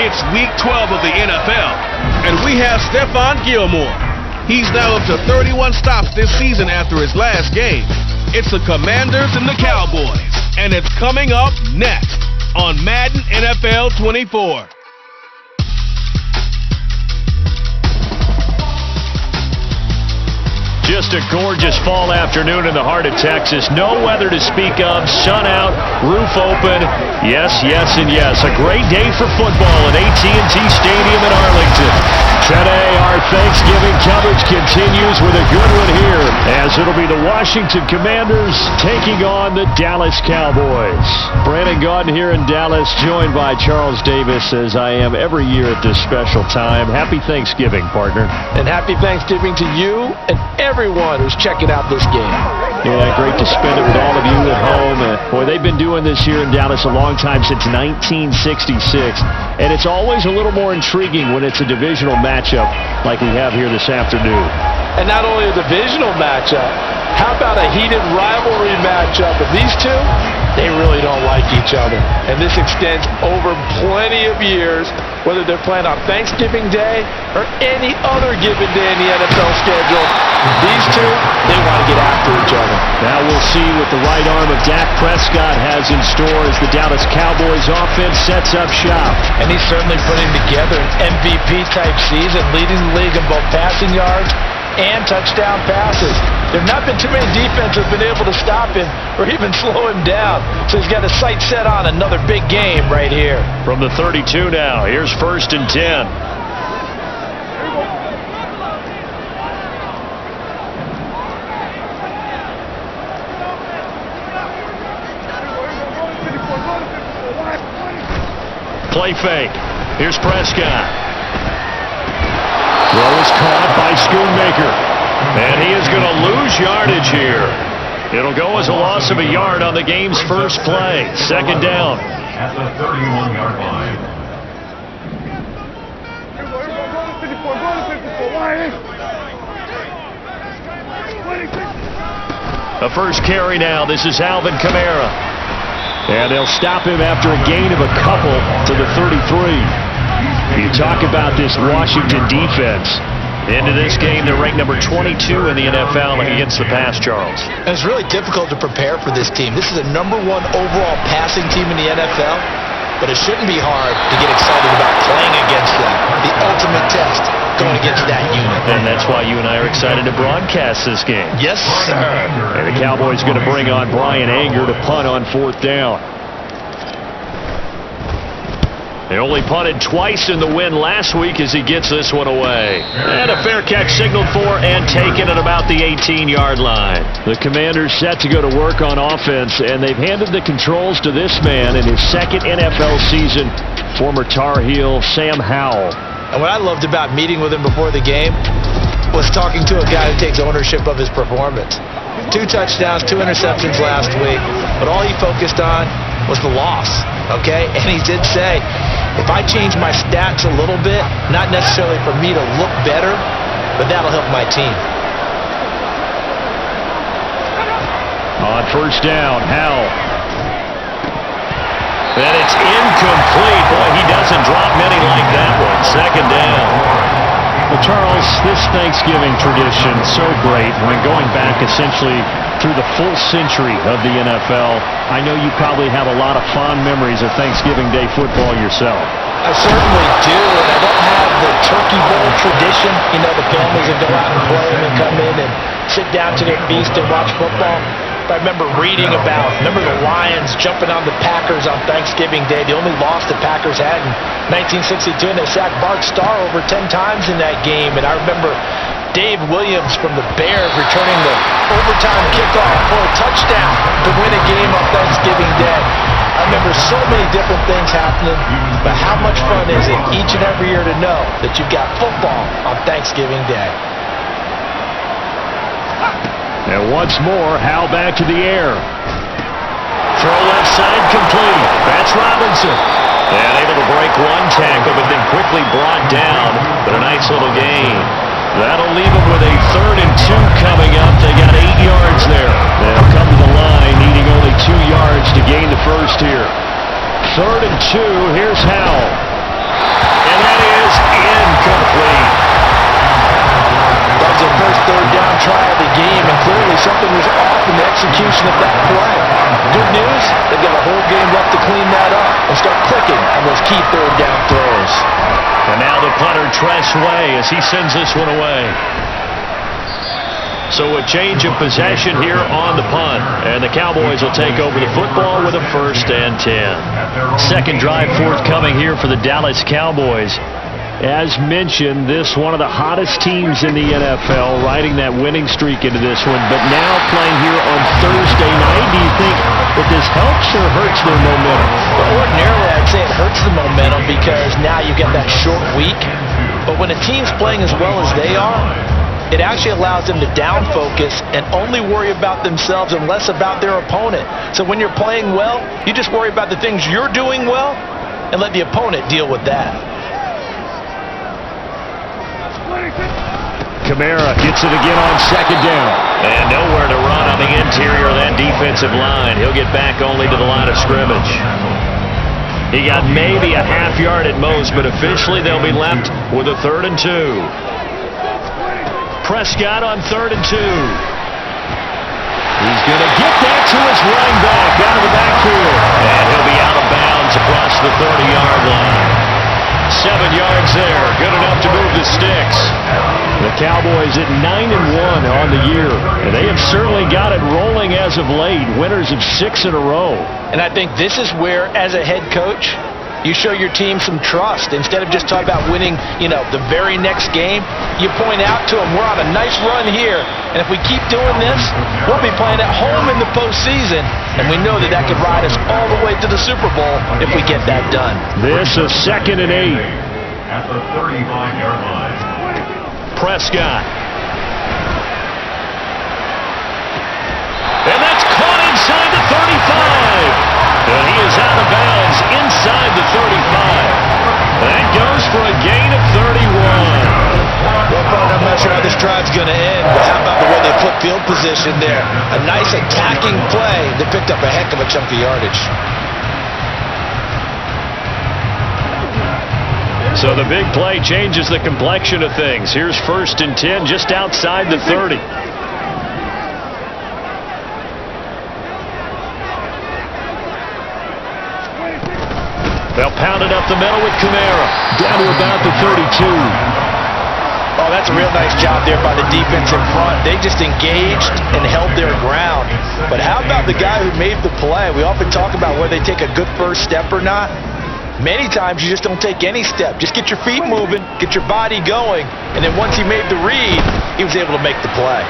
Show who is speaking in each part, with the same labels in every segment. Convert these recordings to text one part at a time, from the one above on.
Speaker 1: It's Week 12 of the NFL, and we have Stephon Gilmore. He's now up to 31 stops this season after his last game. It's the Commanders and the Cowboys, and it's coming up next on Madden NFL 24.
Speaker 2: Just a gorgeous fall afternoon in the heart of Texas. No weather to speak of. Sun out, roof open. Yes, yes, and yes. A great day for football at AT&T Stadium in Arlington. Today, our Thanksgiving coverage continues with a good one here, as it'll be the Washington Commanders taking on the Dallas Cowboys. Brandon Gaudin here in Dallas, joined by Charles Davis, as I am every year at this special time. Happy Thanksgiving, partner.
Speaker 3: And happy Thanksgiving to you and everyone who's checking out this game.
Speaker 2: Yeah, great to spend it with all of you at home. Boy, they've been doing this here in Dallas a long time, since 1966. And it's always a little more intriguing when it's a divisional matchup like we have here this afternoon.
Speaker 3: And not only a divisional matchup, how about a heated rivalry matchup? Of these two, they really don't like each other. And this extends over plenty of years, whether they're playing on Thanksgiving Day or any other given day in the NFL schedule. These two, they want to get after each other.
Speaker 2: Now we'll see what the right arm of Dak Prescott has in store as the Dallas Cowboys offense sets up shop.
Speaker 3: And he's certainly putting together an MVP-type season, leading the league in both passing yards and touchdown passes. There have not been too many defenses been able to stop him or even slow him down. So he's got his sights set on another big game right here.
Speaker 2: From the 32 now, here's 1st and 10. Play fake. Here's Prescott. Throw is caught by Schoonmaker. And he is going to lose yardage here. It'll go as a loss of a yard on the game's first play. 2nd down.
Speaker 4: At the 31-yard line.
Speaker 2: A first carry now. This is Alvin Kamara. And they'll stop him after a gain of a couple to the 33. You talk about this Washington defense. Into this game, they're ranked number 22 in the NFL against the pass, Charles.
Speaker 3: And it's really difficult to prepare for this team. This is the #1 overall passing team in the NFL, but it shouldn't be hard to get excited about playing against them. The ultimate test going against that unit.
Speaker 2: And that's why you and I are excited to broadcast this game.
Speaker 3: Yes, sir.
Speaker 2: And the Cowboys going to bring on Brian Anger to punt on 4th down. They only punted twice in the win last week as he gets this one away. And a fair catch signaled for and taken at about the 18-yard line. The Commanders set to go to work on offense, and they've handed the controls to this man in his 2nd NFL season, former Tar Heel Sam Howell.
Speaker 3: And what I loved about meeting with him before the game was talking to a guy who takes ownership of his performance. 2 touchdowns, 2 interceptions last week, but all he focused on was the loss, okay? And he did say, if I change my stats a little bit, not necessarily for me to look better, but that'll help my team.
Speaker 2: On 1st down, Howell. And it's incomplete. Boy, he doesn't drop many like that one. 2nd down. Well, Charles, this Thanksgiving tradition, so great. When going back essentially through the full century of the NFL, I know you probably have a lot of fond memories of Thanksgiving Day football yourself.
Speaker 3: I certainly do, and I don't have the turkey bowl tradition. You know, the families that go out and play and then come in and sit down to their feast and watch football. I remember reading about, the Lions jumping on the Packers on Thanksgiving Day. The only loss the Packers had in 1962, and they sacked Bart Starr over 10 times in that game. And I remember Dave Williams from the Bears returning the overtime kickoff for a touchdown to win a game on Thanksgiving Day. I remember so many different things happening, but how much fun is it each and every year to know that you've got football on Thanksgiving Day?
Speaker 2: And once more, Howell back to the air. Throw left side complete. That's Robinson. And able to break one tackle, but then quickly brought down. But a nice little gain. That'll leave them with a 3rd and 2 coming up. They got 8 yards there. They'll come to the line, needing only 2 yards to gain the first here. 3rd and 2. Here's Howell. And that is incomplete.
Speaker 3: That was the first third down try of the game, and clearly something was off in the execution of that play. Good news, they've got a whole game left to clean that up and start clicking on those key third down throws.
Speaker 2: And now the punter, Way, as he sends this one away. So a change of possession here on the punt, and the Cowboys will take over the football with a 1st and 10. Second drive forthcoming here for the Dallas Cowboys. As mentioned, this one of the hottest teams in the NFL, riding that winning streak into this one, but now playing here on Thursday night. Do you think that this helps or hurts their momentum?
Speaker 3: Well, ordinarily, I'd say it hurts the momentum because now you get that short week. But when a team's playing as well as they are, it actually allows them to down focus and only worry about themselves and less about their opponent. So when you're playing well, you just worry about the things you're doing well and let the opponent deal with that.
Speaker 2: Kamara gets it again on 2nd down. And nowhere to run on the interior of that defensive line. He'll get back only to the line of scrimmage. He got maybe a half yard at most, but officially they'll be left with a 3rd and 2. Prescott on 3rd and 2. He's going to get that to his running back out of the backfield. And he'll be out of bounds across the 30-yard line. 7 yards there, good enough to move the sticks. The Cowboys at 9-1 on the year, and they have certainly got it rolling as of late. Winners of 6 in a row.
Speaker 3: And I think this is where, as a head coach, you show your team some trust. Instead of just talking about winning, the very next game, you point out to them, we're on a nice run here, and if we keep doing this, we'll be playing at home in the postseason, and we know that could ride us all the way to the Super Bowl if we get that done.
Speaker 2: This is 2nd and 8.
Speaker 4: At the 35-yard line.
Speaker 2: Prescott. And that's caught inside the 35. And he is out of bounds inside the 35. That goes for a gain of 31.
Speaker 3: Well, I'm not sure how this drive's going to end, but how about the way they flip field position there? A nice attacking play that picked up a heck of a chunk of yardage.
Speaker 2: So the big play changes the complexion of things. Here's 1st and 10 just outside the 30. They'll pound it up the middle with Kamara. Down to about the 32.
Speaker 3: Oh, that's a real nice job there by the defense in front. They just engaged and held their ground. But how about the guy who made the play? We often talk about whether they take a good first step or not. Many times you just don't take any step. Just get your feet moving, get your body going, and then once he made the read, he was able to make the play.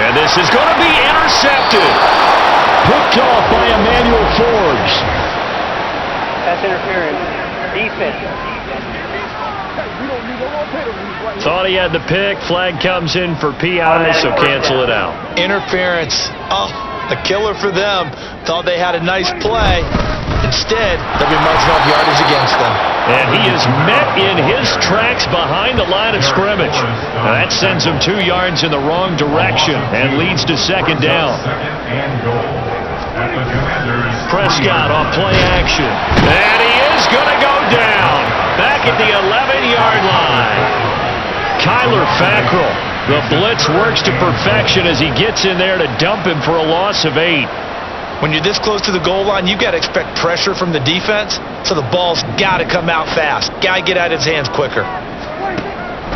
Speaker 2: And this is going to be intercepted. Picked off by Emmanuel Forbes.
Speaker 5: That's interference. Defense.
Speaker 2: Thought he had the pick. Flag comes in for PI, so cancel it out.
Speaker 3: Interference. Oh, a killer for them. Thought they had a nice play. Instead, they'll be marching off yardage against them.
Speaker 2: And he is met in his tracks behind the line of scrimmage. Now that sends him 2 yards in the wrong direction and leads to 2nd down. Prescott on play action. And he is going to go down. Back at the 11-yard line. Kyler Fackrell. The blitz works to perfection as he gets in there to dump him for a loss of 8.
Speaker 3: When you're this close to the goal line, you've got to expect pressure from the defense, so the ball's got to come out fast. Got to get out of his hands quicker.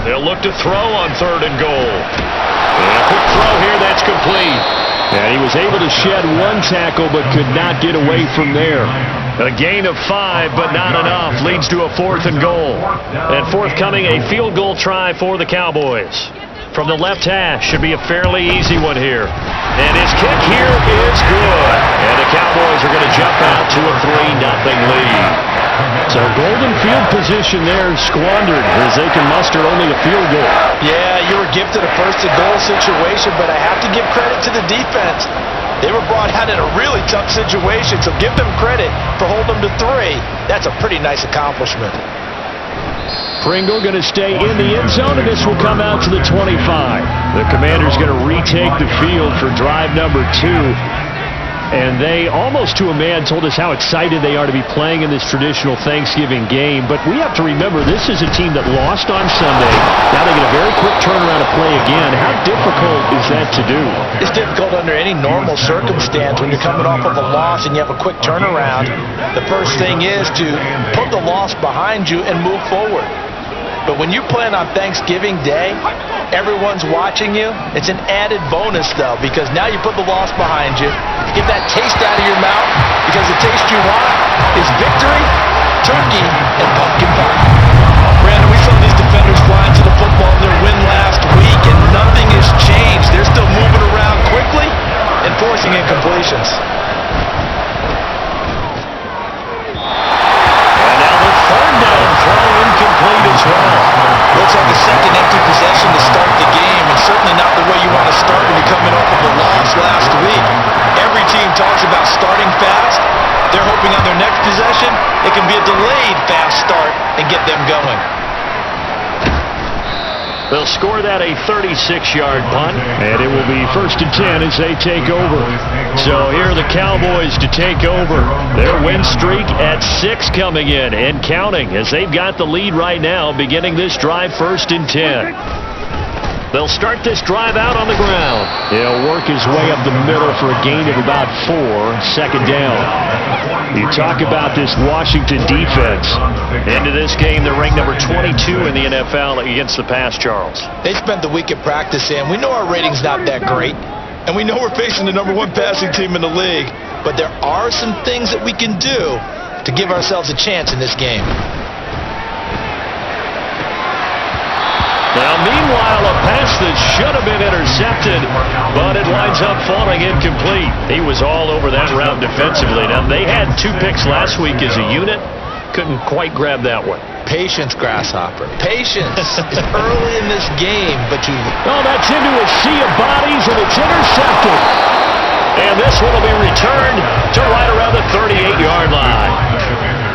Speaker 2: They'll look to throw on 3rd and goal. And a quick throw here, that's complete. And he was able to shed 1 tackle, but could not get away from there. A gain of 5, but not enough. Leads to a 4th and goal. And forthcoming, a field goal try for the Cowboys. From the left hash, should be a fairly easy one here. And his kick here is good. And the Cowboys are going to jump out to a 3-0 lead. So golden field position there squandered as they can muster only a field goal.
Speaker 3: Yeah, you were gifted a 1st and goal situation, but I have to give credit to the defense. They were brought out in a really tough situation, so give them credit for holding them to 3. That's a pretty nice accomplishment.
Speaker 2: Pringle going to stay in the end zone, and this will come out to the 25. The Commanders going to retake the field for drive number 2. And they, almost to a man, told us how excited they are to be playing in this traditional Thanksgiving game. But we have to remember, this is a team that lost on Sunday. Now they get a very quick turnaround to play again. How difficult is that to do?
Speaker 3: It's difficult under any normal circumstance when you're coming off of a loss and you have a quick turnaround. The first thing is to put the loss behind you and move forward. But when you're playing on Thanksgiving Day, everyone's watching you. It's an added bonus, though, because now you put the loss behind you. Get that taste out of your mouth, because the taste you want is victory, turkey, and pumpkin pie. Brandon, we saw these defenders fly into the football in their win last week, and nothing has changed. They're still moving around quickly and forcing incompletions.
Speaker 2: Incomplete as well.
Speaker 3: Looks like a second empty possession to start the game, and certainly not the way you want to start when you're coming off of a loss last week. Every team talks about starting fast. They're hoping on their next possession it can be a delayed fast start and get them going.
Speaker 2: They'll score that a 36-yard punt, and it will be 1st and 10 as they take over. So here are the Cowboys to take over. Their win streak at 6 coming in and counting, as they've got the lead right now, beginning this drive 1st and 10. They'll start this drive out on the ground. He'll work his way up the middle for a gain of about 4, 2nd down. You talk about this Washington defense. Into this game, they're ranked number 22 in the NFL against the pass, Charles.
Speaker 3: They spent the week at practice in. We know our rating's not that great, and we know we're facing the number 1 passing team in the league, but there are some things that we can do to give ourselves a chance in this game.
Speaker 2: Now, meanwhile, a pass that should have been intercepted, but it winds up falling incomplete. He was all over that route defensively. Now, they had 2 picks last week as a unit. Couldn't quite grab that one.
Speaker 3: Patience, Grasshopper. Patience. It's early in this game, but you...
Speaker 2: Oh, that's into a sea of bodies, and it's intercepted. And this one will be returned to right around the 38-yard line.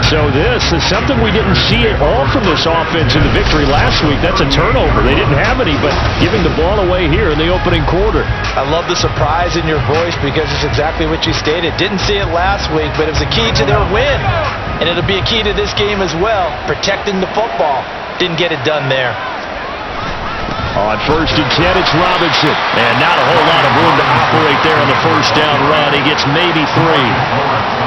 Speaker 2: So this is something we didn't see at all from this offense in the victory last week. That's a turnover. They didn't have any, but giving the ball away here in the opening quarter.
Speaker 3: I love the surprise in your voice, because it's exactly what you stated. Didn't see it last week, but it was a key to their win. And it'll be a key to this game as well, protecting the football. Didn't get it done there.
Speaker 2: On 1st and 10, it's Robinson. And not a whole lot of room to operate there on the 1st down run. He gets maybe 3.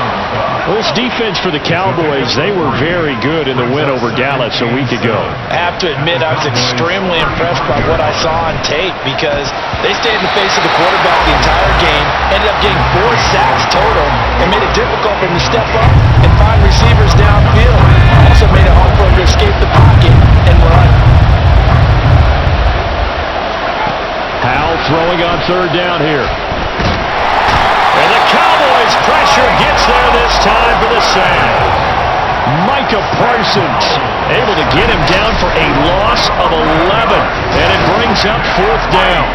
Speaker 2: Well, this defense for the Cowboys, they were very good in the win over Dallas a week ago.
Speaker 3: I have to admit, I was extremely impressed by what I saw on tape, because they stayed in the face of the quarterback the entire game, ended up getting 4 sacks total, and made it difficult for him to step up and find receivers downfield. Also made it hard for him to escape the pocket and run.
Speaker 2: Howell throwing on 3rd down here. And the Cowboys pressure gets there this time for the sack. Micah Parsons able to get him down for a loss of 11. And it brings up 4th down.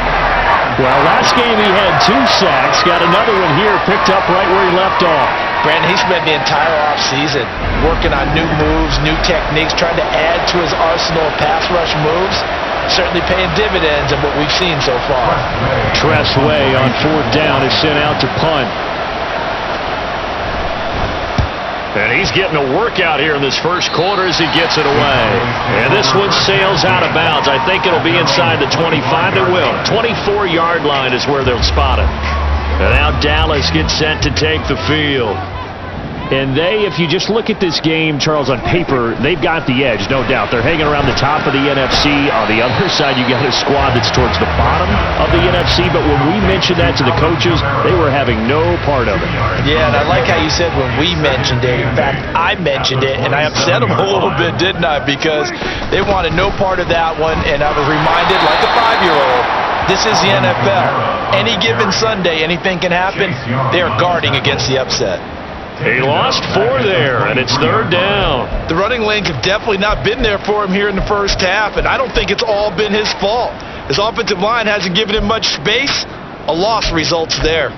Speaker 2: Well, last game he had 2 sacks. Got another one here picked up right where he left off.
Speaker 3: Brandon, he spent the entire offseason working on new moves, new techniques, trying to add to his arsenal of pass rush moves. Certainly paying dividends in what we've seen so far.
Speaker 2: Tressway on 4th down is sent out to punt. And he's getting a workout here in this first quarter as he gets it away. And this one sails out of bounds. I think it'll be inside the 25. It will. 24-yard line is where they'll spot it. And now Dallas gets set to take the field. And they, if you just look at this game, Charles, on paper, they've got the edge, no doubt. They're hanging around the top of the NFC. On the other side, you got a squad that's towards the bottom of the NFC. But when we mentioned that to the coaches, they were having no part of it.
Speaker 3: Yeah, and I like how you said when we mentioned it. In fact, I mentioned it, and I upset them a little bit, didn't I? Because they wanted no part of that one, and I was reminded, like a 5-year-old, this is the NFL. Any given Sunday, anything can happen. They are guarding against the upset.
Speaker 2: He lost 4 there, and it's 3rd down.
Speaker 3: The running lanes have definitely not been there for him here in the first half, and I don't think it's all been his fault. His offensive line hasn't given him much space. A loss results there.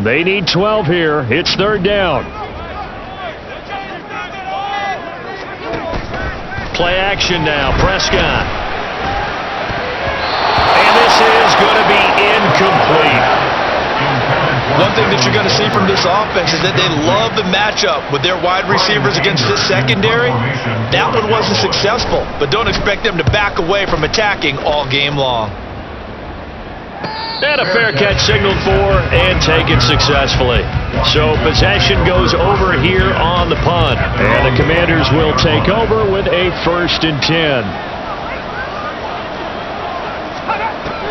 Speaker 2: They need 12 here. It's 3rd down. Play action now. Prescott. And this is going to be incomplete.
Speaker 3: One thing that you're going to see from this offense is that they love the matchup with their wide receivers against this secondary. That one wasn't successful, but don't expect them to back away from attacking all game long.
Speaker 2: And a fair catch signaled for and taken successfully. So possession goes over here on the punt. And the Commanders will take over with a 1st and 10.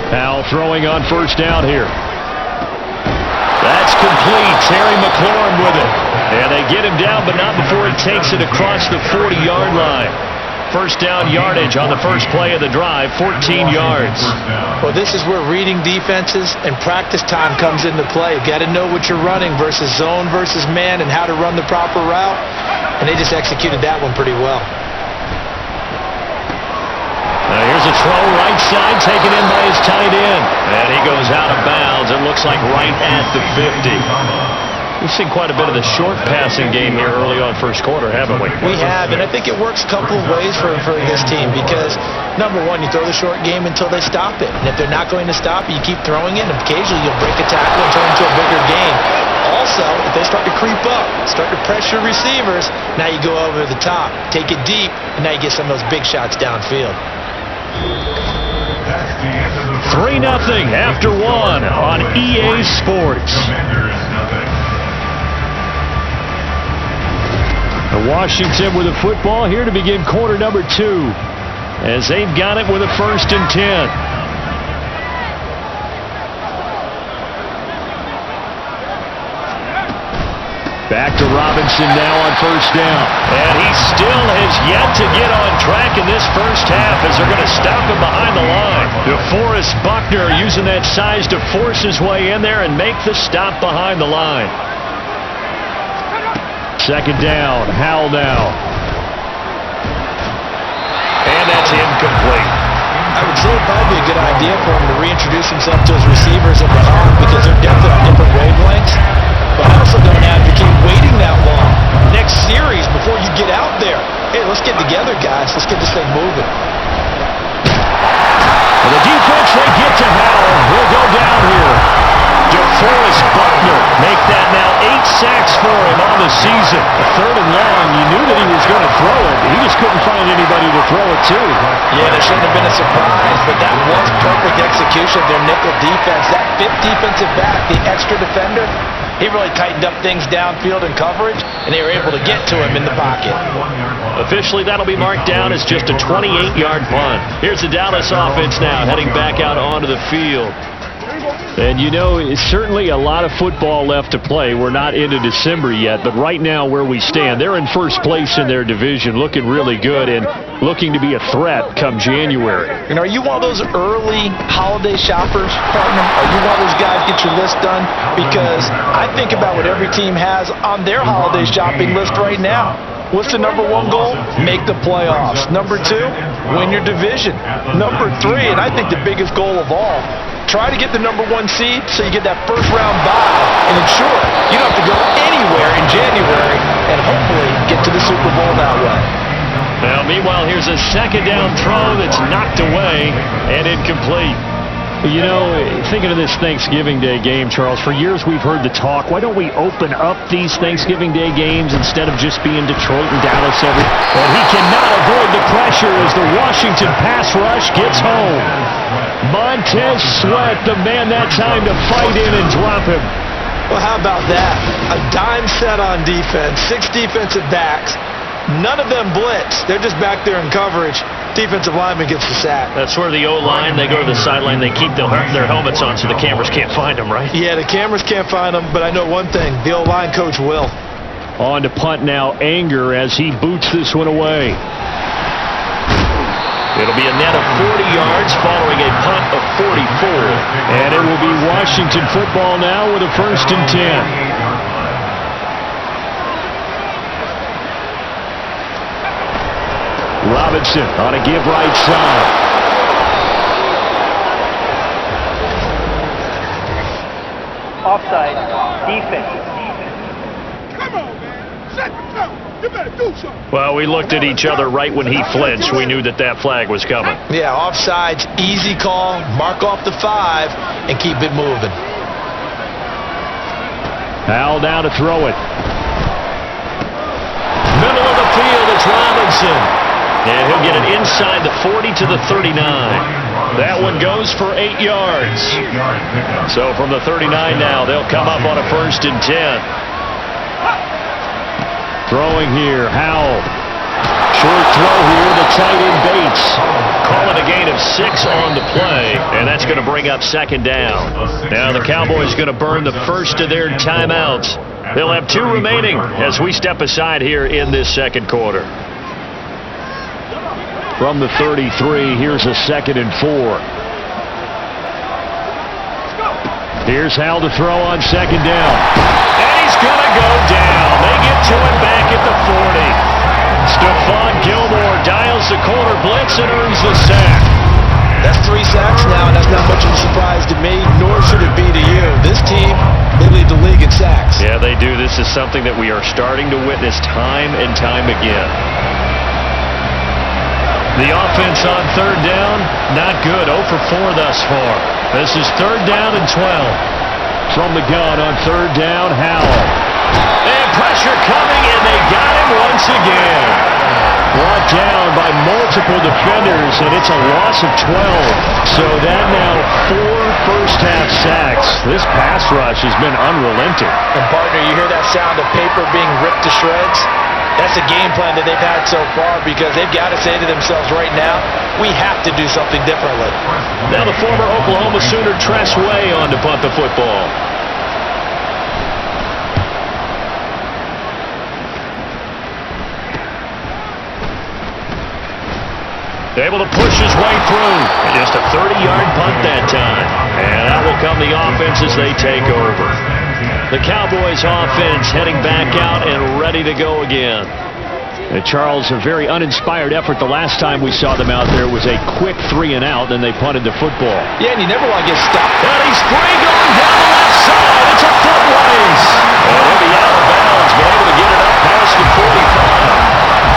Speaker 2: Powell throwing on 1st down here. That's complete. Terry McLaurin with it. And they get him down, but not before he takes it across the 40-yard line. 1st down yardage on the first play of the drive, 14 yards.
Speaker 3: Well, this is where reading defenses and practice time comes into play. You got to know what you're running versus zone versus man and how to run the proper route. And they just executed that one pretty well.
Speaker 2: Now here's a throw right side taken in by his tight end. And he goes out of bounds. It looks like right at the 50. We've seen quite a bit of the short passing game here early on first quarter, haven't we?
Speaker 3: We have, and I think it works a couple of ways for this team because, number one, you throw the short game until they stop it. And if they're not going to stop it, you keep throwing it, and occasionally you'll break a tackle and turn into a bigger game. Also, if they start to creep up, start to pressure receivers, now you go over the top, take it deep, and now you get some of those big shots downfield.
Speaker 2: 3-0 after 1 on EA Sports. Washington with a football here to begin quarter number 2 as they've got it with a 1st and 10. Back to Robinson now on 1st down. And he still has yet to get on track in this first half as they're going to stop him behind the line. DeForest Buckner using that size to force his way in there and make the stop behind the line. 2nd down, Howell now. And that's incomplete.
Speaker 3: I would say it'd probably be a good idea for him to reintroduce himself to his receivers at the off because they're definitely on different wavelengths. But I also don't advocate waiting that long. Next series, before you get out there, hey, let's get together, guys. Let's get this thing moving.
Speaker 2: Well, the defense, they get to Howell. He'll go down here. DeForest Buckner make that now 8 sacks for him on the season. 3rd and long, you knew that he was going to throw it. He just couldn't find anybody to throw it to.
Speaker 3: Yeah, that shouldn't have been a surprise, but that was perfect execution of their nickel defense. That 5th defensive back, the extra defender, he really tightened up things downfield in coverage, and they were able to get to him in the pocket.
Speaker 2: Officially, that'll be marked down as just a 28-yard punt. Here's the Dallas offense now, heading back out onto the field. And you know, it's certainly a lot of football left to play. We're not into December yet, but right now where we stand, they're in 1st place in their division, looking really good and looking to be a threat come January.
Speaker 3: And are you one of those early holiday shoppers, partner? Are you one of those guys get your list done? Because I think about what every team has on their holiday shopping list right now. What's the number 1 goal? Make the playoffs. Number 2, win your division. Number 3, and I think the biggest goal of all, try to get the number 1 seed so you get that first round bye and ensure you don't have to go anywhere in January and hopefully get to the Super Bowl that way.
Speaker 2: Now, meanwhile, here's a 2nd down throw that's knocked away and incomplete. You know, thinking of this Thanksgiving Day game, Charles, for years we've heard the talk, why don't we open up these Thanksgiving Day games instead of just being Detroit and Dallas every... And he cannot avoid the pressure as the Washington pass rush gets home. Montez Sweat, the man that time to fight in and drop him.
Speaker 3: Well, how about that? A dime set on defense, 6 defensive backs. None of them blitz. They're just back there in coverage. Defensive lineman gets the sack.
Speaker 2: That's where the O-line, they go to the sideline, they keep their helmets on so the cameras can't find them, right?
Speaker 3: Yeah, the cameras can't find them, but I know one thing, the O-line coach will.
Speaker 2: On to punt now, Anger as he boots this one away. It'll be a net of 40 yards following a punt of 44. And it will be Washington football now with a 1st and 10. Robinson on a give right side.
Speaker 5: Offside. Defense.
Speaker 6: Come on, man. Set the tone.
Speaker 2: Well, we looked at each other right when he flinched. We knew that that flag was coming.
Speaker 3: Yeah, offsides, easy call, mark off the 5, and keep it moving.
Speaker 2: Howell now to throw it. Middle of the field, it's Robinson. And he'll get it inside the 40 to the 39. That one goes for 8 yards. So from the 39 now, they'll come up on a 1st and 10. Throwing here, Howell. Short throw here, the tight end Bates. Call it a gain of 6 on the play, and that's going to bring up 2nd down. Now the Cowboys going to burn the first of their timeouts. They'll have 2 remaining as we step aside here in this 2nd quarter. From the 33, here's a 2nd and 4. Here's Howell to throw on 2nd down. And he's going to go down. They get to him back at the 40. Stephon Gilmore dials the corner blitz and earns the sack.
Speaker 3: That's 3 sacks now, and that's not much of a surprise to me, nor should it be to you. This team, they lead the league in sacks.
Speaker 2: Yeah, they do. This is something that we are starting to witness time and time again. The offense on 3rd down, not good. 0 for 4 thus far. This is 3rd down and 12. From the gun on 3rd down, Howell. And pressure coming, and they got him once again. Brought down by multiple defenders, and it's a loss of 12. So that now 4 first-half sacks. This pass rush has been unrelenting.
Speaker 3: And partner, you hear that sound of paper being ripped to shreds? That's the game plan that they've had so far, because they've got to say to themselves right now, we have to do something differently.
Speaker 2: Now the former Oklahoma Sooner Tress Way on to punt the football. Able to push his way through. Just a 30-yard punt that time. And that will come the offense as they take over. The Cowboys offense heading back out and ready to go again. And Charles, a very uninspired effort the last time we saw them out there was a quick 3 and out, then they punted the football.
Speaker 3: Yeah, and you never want to get stopped.
Speaker 2: And he's free going down the left side. It's a foot race. And he'll be out of bounds, but able to get it up past the 45.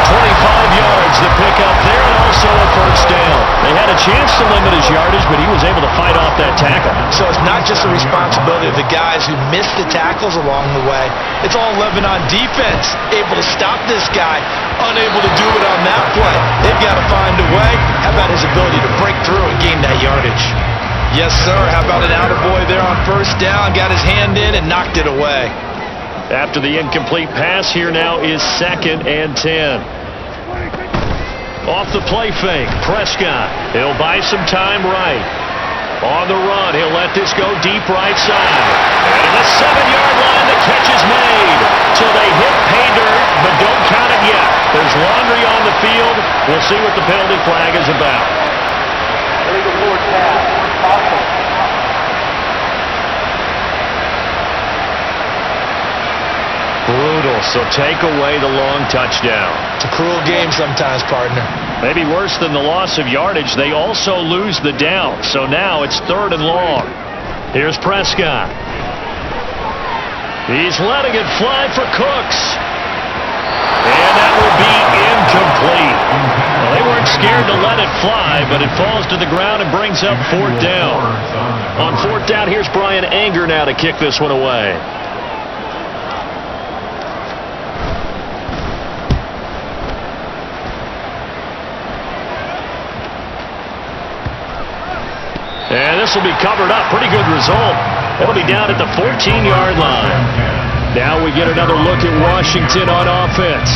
Speaker 2: 25 yards to pick up there, and also a 1st down. They had a chance to limit his yardage, but he was able to fight off that tackle.
Speaker 3: So it's not just the responsibility of the guys who missed the tackles along the way. It's all 11 on defense. Able to stop this guy, unable to do it on that play. They've got to find a way. How about his ability to break through and gain that yardage? Yes, sir. How about an attaboy there on 1st down? Got his hand in and knocked it away.
Speaker 2: After the incomplete pass, here now is 2nd and 10. Off the play fake, Prescott. He'll buy some time right. On the run, he'll let this go deep right side. And at the 7-yard line, the catch is made. So they hit pay dirt, but don't count it yet. There's laundry on the field. We'll see what the penalty flag is about.
Speaker 5: Illegal forward pass. Awesome.
Speaker 2: Brutal, so take away the long touchdown.
Speaker 3: It's a cruel game sometimes, partner.
Speaker 2: Maybe worse than the loss of yardage, they also lose the down. So now it's 3rd and long. Here's Prescott. He's letting it fly for Cooks. And that will be incomplete. Well, they weren't scared to let it fly, but it falls to the ground and brings up 4th down. On 4th down, here's Brian Anger now to kick this one away. And this will be covered up. Pretty good result. It'll be down at the 14-yard line. Now we get another look at Washington on offense.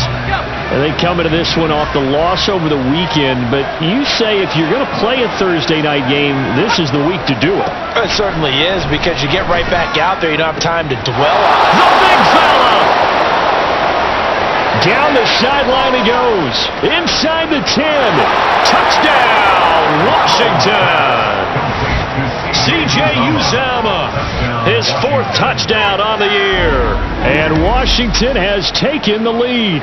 Speaker 2: And they come into this one off the loss over the weekend. But you say if you're going to play a Thursday night game, this is the week to do it.
Speaker 3: It certainly is, because you get right back out there. You don't have time to dwell on it.
Speaker 2: The big fella! Down the sideline he goes. Inside the 10. Touchdown, Washington! C.J. Uzomah, his 4th touchdown on the year. And Washington has taken the lead.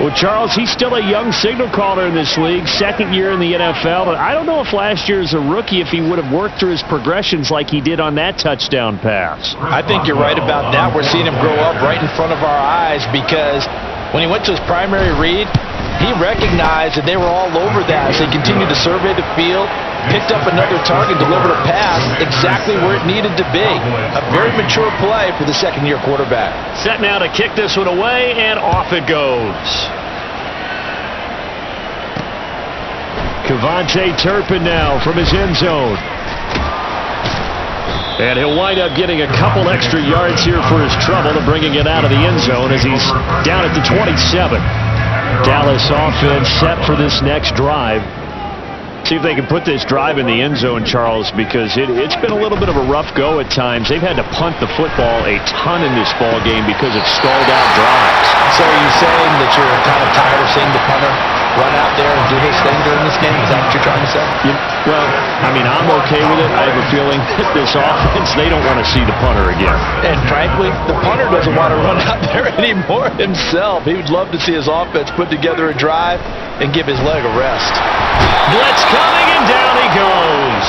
Speaker 2: Well, Charles, he's still a young signal caller in this league, second year in the NFL. But I don't know if last year as a rookie, if he would have worked through his progressions like he did on that touchdown pass.
Speaker 3: I think you're right about that. We're seeing him grow up right in front of our eyes because when he went to his primary read, he recognized that they were all over that. So he continued to survey the field, picked up another target, delivered a pass exactly where it needed to be. A very mature play for the second-year quarterback.
Speaker 2: Set now to kick this one away, and off it goes. Kevontae Turpin now from his end zone. And he'll wind up getting a couple extra yards here for his trouble and bringing it out of the end zone as he's down at the 27. Dallas offense set for this next drive. See if they can put this drive in the end zone, Charles, because it's been a little bit of a rough go at times. They've had to punt the football a ton in this ball game because of stalled out drives.
Speaker 3: So are you saying that you're kind of tired of seeing the punter run out there and do his thing during this game? Is that what you're trying to say?
Speaker 2: Well, I mean, I'm okay with it. I have a feeling that this offense, they don't want to see the punter again.
Speaker 3: And frankly, the punter doesn't want to run out there anymore himself. He would love to see his offense put together a drive and give his leg a rest.
Speaker 2: Blitz coming, and down he goes.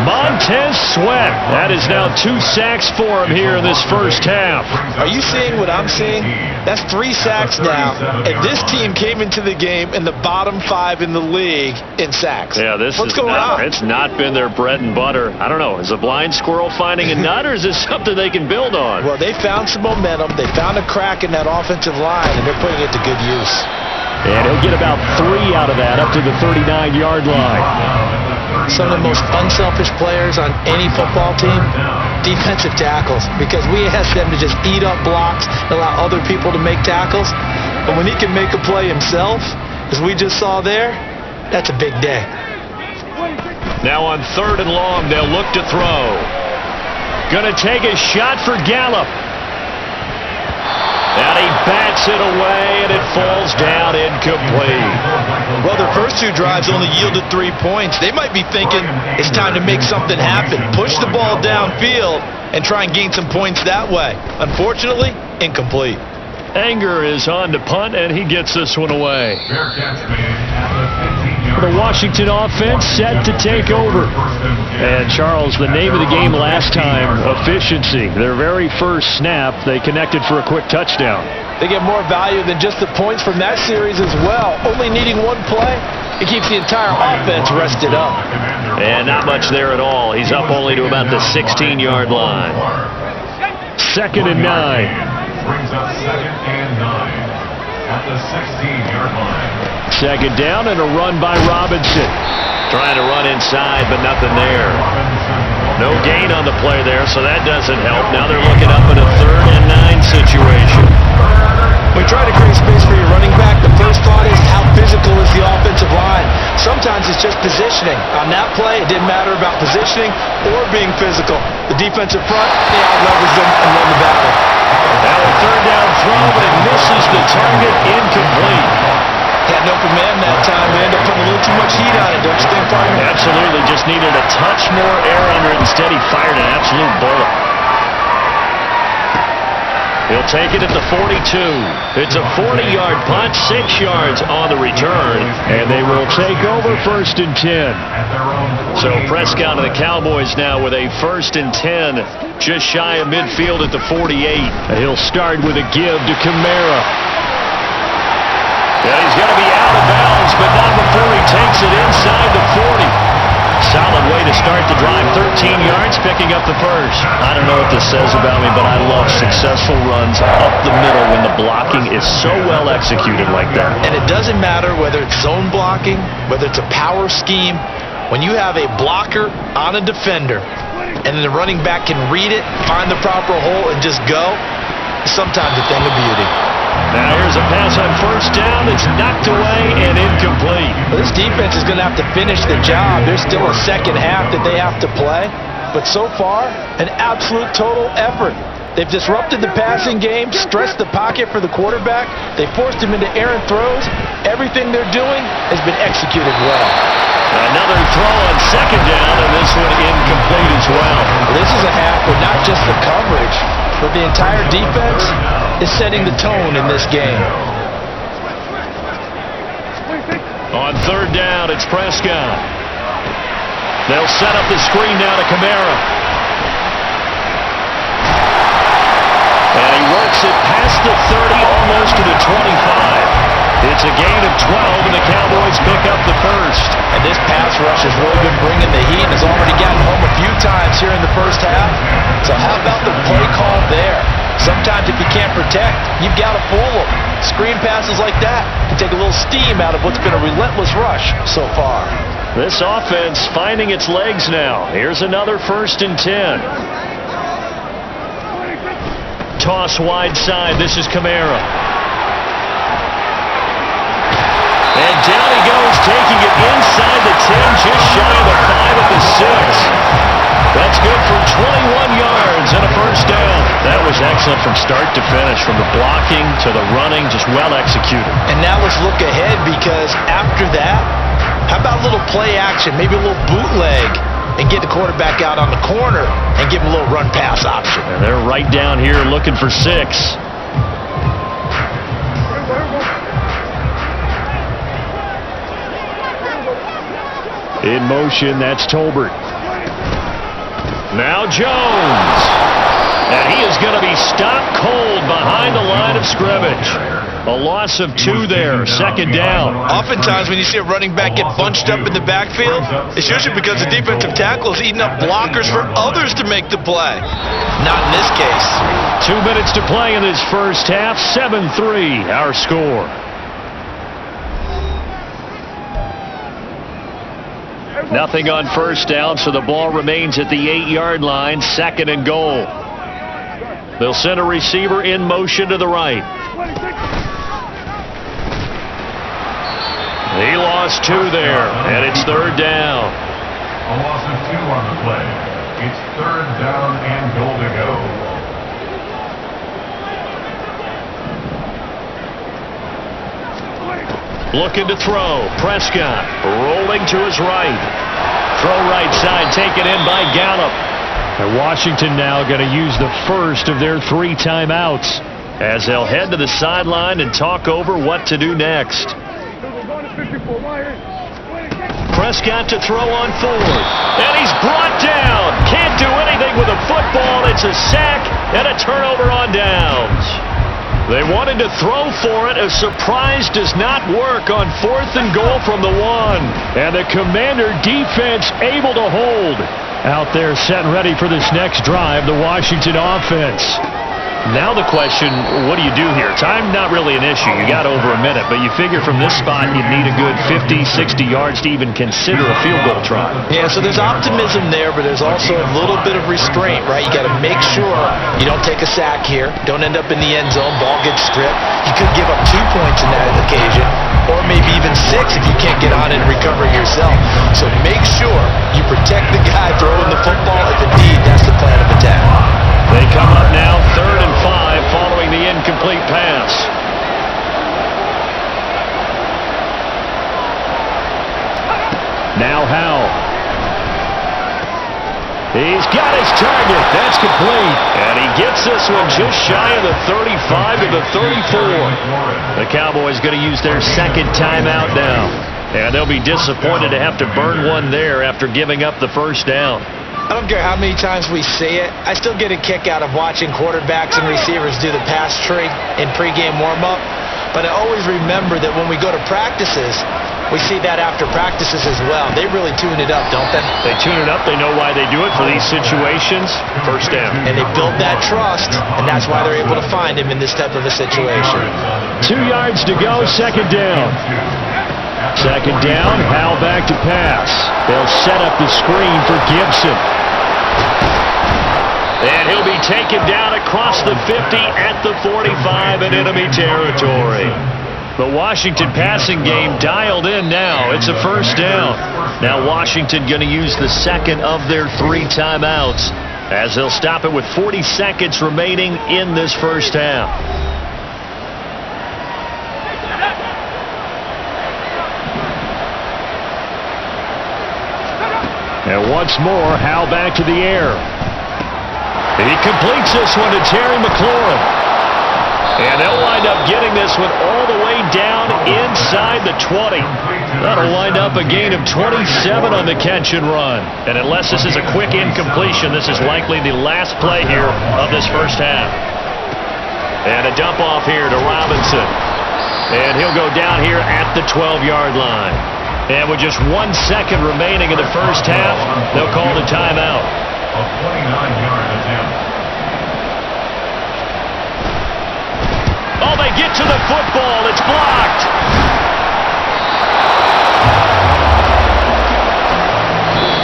Speaker 2: Montez Sweat. That is now 2 sacks for him here in this first half.
Speaker 3: Are you seeing what I'm seeing? That's 3 sacks now. And this team came into the game in the bottom 5 in the league in sacks.
Speaker 2: Yeah, what's going on? It's not been their bread and butter. I don't know. Is a blind squirrel finding a nut, or is this something they can build on?
Speaker 3: Well, they found some momentum. They found a crack in that offensive line, and they're putting it to good use.
Speaker 2: And he'll get about 3 out of that up to the 39-yard line.
Speaker 3: Some of the most unselfish players on any football team, defensive tackles, because we ask them to just eat up blocks and allow other people to make tackles. But when he can make a play himself, as we just saw there, that's a big day.
Speaker 2: Now on 3rd and long, they'll look to throw. Gonna take a shot for Gallup. And he bats it away, and it falls down incomplete.
Speaker 3: Well, their first 2 drives only yielded 3 points. They might be thinking it's time to make something happen. Push the ball downfield and try and gain some points that way. Unfortunately, incomplete.
Speaker 2: Anger is on to punt, and he gets this one away. The Washington offense set to take over. And Charles, the name of the game last time, efficiency. Their very first snap, they connected for a quick touchdown.
Speaker 3: They get more value than just the points from that series as well. Only needing 1 play, it keeps the entire offense rested up.
Speaker 2: And not much there at all. He's up only to about the 16-yard line. 2nd and 9.
Speaker 4: Brings up 2nd and 9 at the 16-yard line.
Speaker 2: 2nd down and a run by Robinson. Trying to run inside, but nothing there. No gain on the play there, so that doesn't help. Now they're looking up at a 3rd and 9 situation.
Speaker 3: When you try to create space for your running back, the first thought is how physical is the offensive line. Sometimes it's just positioning. On that play, it didn't matter about positioning or being physical. The defensive front, they out-leveraged them and won the battle.
Speaker 2: Now a 3rd down throw, but it misses the target, incomplete.
Speaker 3: Had no command that time. They ended up putting a little too much heat on it, don't you think, partner?
Speaker 2: Absolutely. Just needed a touch more air under it. Instead, he fired an absolute bullet. He'll take it at the 42. It's a 40-yard punt, 6 yards on the return, and they will take over 1st and 10. So Prescott of the Cowboys now with a 1st and 10, just shy of midfield at the 48. He'll start with a give to Kamara. Yeah, he's going to be out of bounds, but not before he takes it inside the 40. Solid way to start the drive, 13 yards, picking up the first. I don't know what this says about me, but I love successful runs up the middle when the blocking is so well executed like that.
Speaker 3: And it doesn't matter whether it's zone blocking, whether it's a power scheme. When you have a blocker on a defender, and then the running back can read it, find the proper hole, and just go, it's sometimes a thing of beauty.
Speaker 2: Now here's a pass on 1st down. It's knocked away and incomplete.
Speaker 3: Well, this defense is going to have to finish the job. There's still a second half that they have to play. But so far, an absolute total effort. They've disrupted the passing game, stressed the pocket for the quarterback. They forced him into errant throws. Everything they're doing has been executed well.
Speaker 2: Another throw on 2nd down, and this one incomplete as well.
Speaker 3: This is a half where not just the coverage, but the entire defense is setting the tone in this game.
Speaker 2: On third down, it's Prescott. They'll set up the screen now to Kamara. And he works it past the 30, almost to the 25. It's a gain of 12, and the Cowboys pick up the first.
Speaker 3: And this pass rush has really been bringing the heat and has already gotten home a few times here in the first half. So how about the play call there? Sometimes if you can't protect, you've got to fool them. Screen passes like that can take a little steam out of what's been a relentless rush so far.
Speaker 2: This offense finding its legs now. Here's another 1st and 10. Toss wide side. This is Kamara. And down he goes, taking it inside the 10, just shy of the 5 at the 6. That's good for 21 yards and a first down. That was excellent from start to finish, from the blocking to the running, just well executed.
Speaker 3: And now let's look ahead, because after that, how about a little play action, maybe a little bootleg, and get the quarterback out on the corner and give him a little run-pass option.
Speaker 2: And they're right down here looking for 6. In motion, that's Tolbert. Now Jones. And he is going to be stopped cold behind the line of scrimmage. A loss of 2 there, 2nd down.
Speaker 3: Oftentimes when you see a running back get bunched up in the backfield, it's usually because the defensive tackle is eating up blockers for others to make the play. Not in this case.
Speaker 2: 2 minutes to play in this first half. 7-3 our score. Nothing on first down, so the ball remains at the 8-yard line. 2nd and goal. They'll send a receiver in motion to the right. He lost 2 there, and it's 3rd down.
Speaker 4: A loss of 2 on the play. It's 3rd down and goal to go.
Speaker 2: Looking to throw. Prescott rolling to his right. Throw right side, taken in by Gallup. And Washington now going to use the first of their 3 timeouts as they'll head to the sideline and talk over what to do next. Prescott to throw on 4th. And he's brought down. Can't do anything with a football. It's a sack and a turnover on downs. They wanted to throw for it. A surprise does not work on 4th and goal from the 1. And the Commander defense able to hold. Out there set and ready for this next drive, the Washington offense. Now the question, what do you do here? Time not really an issue. You got over a minute, but you figure from this spot you'd need a good 50, 60 yards to even consider a field goal try.
Speaker 3: Yeah, so there's optimism there, but there's also a little bit of restraint, right? You got to make sure you don't take a sack here, don't end up in the end zone, ball gets stripped. You could give up 2 points in that occasion, or maybe even 6 if you can't get on it and recover yourself. So make sure you protect the guy throwing the football if indeed that's the plan of attack.
Speaker 2: They come up now 3rd and 5 following the incomplete pass. Now Howell. He's got his target. That's complete. And he gets this one just shy of the 35 to the 34. The Cowboys going to use their 2nd timeout now. And they'll be disappointed to have to burn one there after giving up the first down.
Speaker 3: I don't care how many times we say it, I still get a kick out of watching quarterbacks and receivers do the pass tree in pregame warm-up. But I always remember that when we go to practices, we see that after practices as well. They really tune it up, don't they?
Speaker 2: They tune it up. They know why they do it for these situations. First down.
Speaker 3: And they build that trust, and that's why they're able to find him in this type of a situation.
Speaker 2: 2 yards to go, 2nd down. 2nd down, Howell back to pass. They'll set up the screen for Gibson. And he'll be taken down across the 50 at the 45 in enemy territory. The Washington passing game dialed in now. It's a first down. Now Washington going to use the 2nd of their 3 timeouts as they'll stop it with 40 seconds remaining in this first half. And once more, Howell back to the air. He completes this one to Terry McLaurin. And they'll wind up getting this one all the way down inside the 20. That'll wind up a gain of 27 on the catch and run. And unless this is a quick incompletion, this is likely the last play here of this first half. And a dump off here to Robinson. And he'll go down here at the 12-yard line. And with just 1 second remaining in the first half, they'll call the timeout.
Speaker 4: A 29-yard attempt.
Speaker 2: Oh, they get to the football. It's blocked.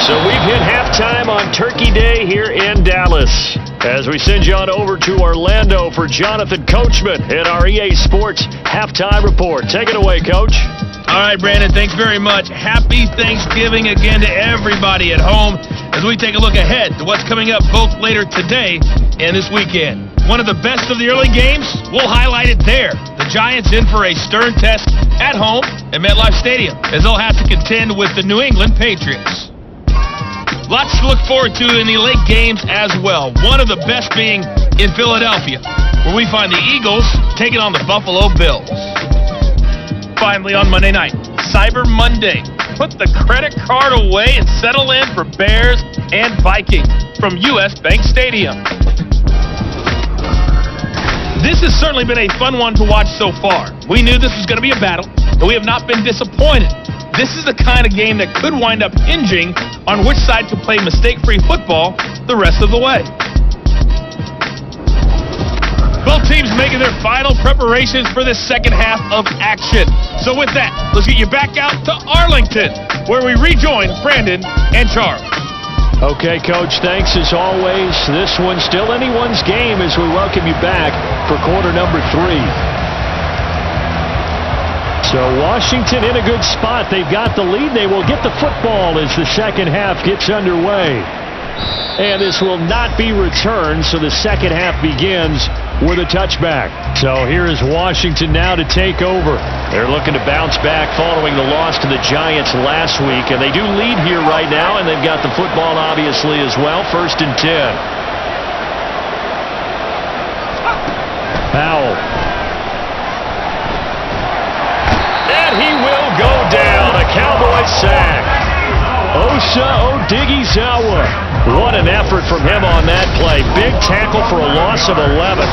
Speaker 2: So we've hit halftime on Turkey Day here in Dallas. As we send you on over to Orlando for Jonathan Coachman in our EA Sports Halftime Report. Take it away, Coach.
Speaker 6: All right, Brandon, thanks very much. Happy Thanksgiving again to everybody at home as we take a look ahead to what's coming up both later today and this weekend. One of the best of the early games, we'll highlight it there. The Giants in for a stern test at home at MetLife Stadium as they'll have to contend with the New England Patriots. Lots to look forward to in the late games as well. One of the best being in Philadelphia, where we find the Eagles taking on the Buffalo Bills. Finally on Monday night, Cyber Monday. Put the credit card away and settle in for Bears and Vikings from U.S. Bank Stadium. This has certainly been a fun one to watch so far. We knew this was going to be a battle, and we have not been disappointed. This is the kind of game that could wind up hinging on which side can play mistake-free football the rest of the way. Both teams making their final preparations for this second half of action. So with that, let's get you back out to Arlington, where we rejoin Brandon and Charles.
Speaker 2: Okay, Coach, thanks as always. This one's still anyone's game as we welcome you back for quarter number 3. So Washington in a good spot. They've got the lead. They will get the football as the second half gets underway. And this will not be returned, so the second half begins with a touchback. So here is Washington now to take over. They're looking to bounce back following the loss to the Giants last week, and they do lead here right now, and they've got the football obviously as well. 1st and 10. Powell. And he will go down. A Cowboys sack. Osa Odighizuwa. What an effort from him on that play. Big tackle for a loss of 11.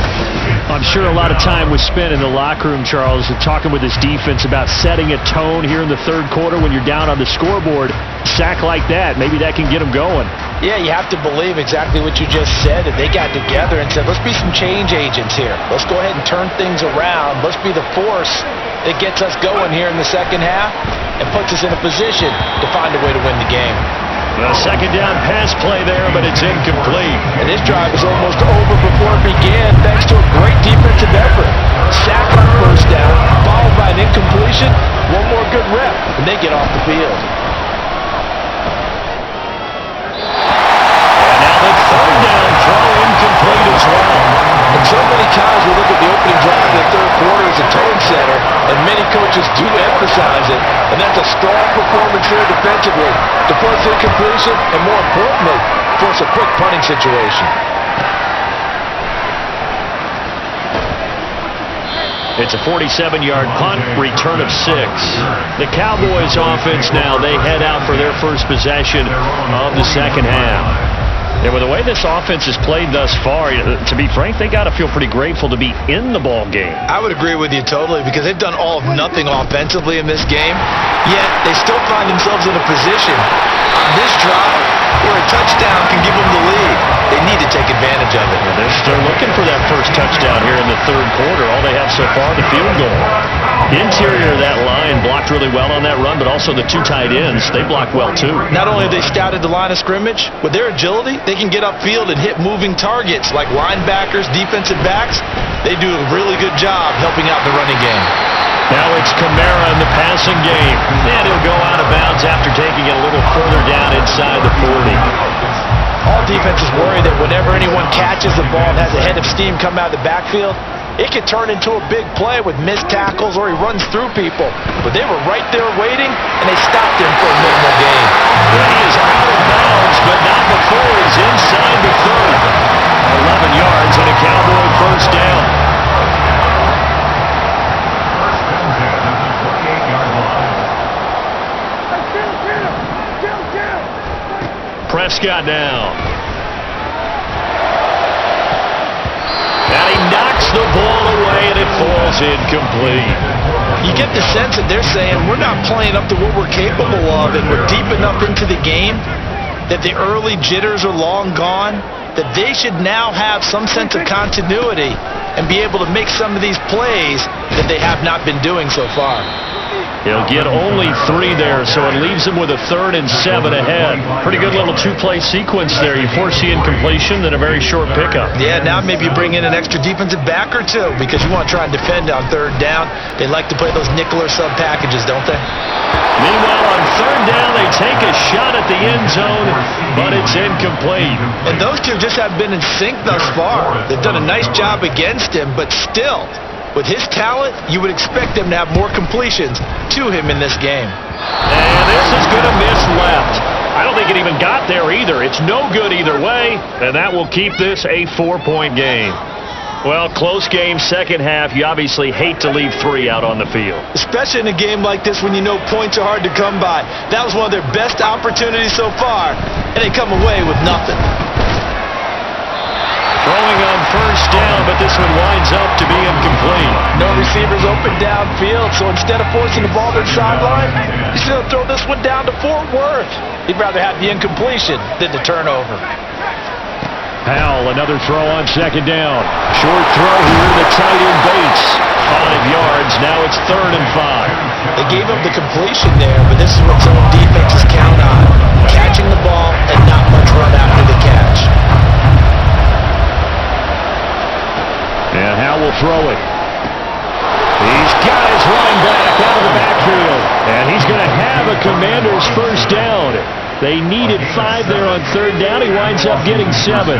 Speaker 2: I'm sure a lot of time was spent in the locker room, Charles, talking with his defense about setting a tone here in the third quarter when you're down on the scoreboard. Sack like that, maybe that can get them going.
Speaker 3: Yeah, you have to believe exactly what you just said. And they got together and said, let's be some change agents here. Let's go ahead and turn things around. Let's be the force that gets us going here in the second half and puts us in a position to find a way to win the game.
Speaker 2: A second down pass play there, but it's incomplete.
Speaker 3: And this drive was almost over before it began thanks to a great defensive effort. Sack on first down, followed by an incompletion, one more good rep, and they get off the field.
Speaker 2: And now the third down throw incomplete as well.
Speaker 3: And so many times we look at the opening drive of the third quarter as a tone setter, and many coaches do emphasize it, and that's a strong performance here defensively to force incompletion, and more importantly, force a quick punting situation.
Speaker 2: It's a 47-yard punt, return of 6. The Cowboys offense now, they head out for their first possession of the second half. And with the way this offense has played thus far, to be frank, they got to feel pretty grateful to be in the ball game.
Speaker 3: I would agree with you totally because they've done all of nothing offensively in this game, yet they still find themselves in a position on this drive where a touchdown can give them the lead. They need to take advantage of it.
Speaker 2: They're looking for that first touchdown here in the third quarter. All they have so far, the field goal. Interior of that line blocked really well on that run, but also the 2 tight ends, they blocked well too.
Speaker 3: Not only have they scouted the line of scrimmage, with their agility, they can get upfield and hit moving targets like linebackers, defensive backs. They do a really good job helping out the running game.
Speaker 2: Now it's Kamara in the passing game. And he'll go out of bounds after taking it a little further down inside the 40.
Speaker 3: All defenses worry that whenever anyone catches the ball and has a head of steam come out of the backfield, it could turn into a big play with missed tackles or he runs through people. But they were right there waiting, and they stopped him for a minimal gain.
Speaker 2: Well, he is out of bounds, but not before he's inside the 30. 11 yards and a Cowboy first down. Prescott now. And he knocks the ball away, and it falls incomplete.
Speaker 3: You get the sense that they're saying we're not playing up to what we're capable of, and we're deep enough into the game that the early jitters are long gone, that they should now have some sense of continuity and be able to make some of these plays that they have not been doing so far.
Speaker 2: He'll get only 3 there, so it leaves him with a 3rd and 7 ahead. Pretty good little 2-play sequence there. You foresee incompletion, then a very short pickup.
Speaker 3: Yeah, now maybe you bring in an extra defensive back or two because you want to try and defend on 3rd down. They like to play those nickel or sub packages, don't they?
Speaker 2: Meanwhile, on 3rd down, they take a shot at the end zone, but it's incomplete.
Speaker 3: And those two just have been in sync thus far. They've done a nice job against him, but still, with his talent, you would expect them to have more completions to him in this game.
Speaker 2: And this is going to miss left. I don't think it even got there either. It's no good either way, and that will keep this a 4-point game. Well, close game, second half. You obviously hate to leave 3 out on the field.
Speaker 3: Especially in a game like this when you know points are hard to come by. That was one of their best opportunities so far, and they come away with nothing.
Speaker 2: Throwing on 1st down, but this one winds up to be incomplete.
Speaker 3: No receivers open downfield, so instead of forcing the ball to the sideline, he's going to throw this one down to Fort Worth. He'd rather have the incompletion than the turnover.
Speaker 2: Powell, another throw on 2nd down. Short throw here, the tight end Bates. 5 yards, now it's 3rd and 5.
Speaker 3: They gave up the completion there, but this is what some defenses count on. Catching the ball and not much run after the catch.
Speaker 2: And Howell will throw it. He's got his running back out of the backfield. And he's going to have a CommanderS 1st down. They needed 5 there on 3rd down. He winds up getting 7.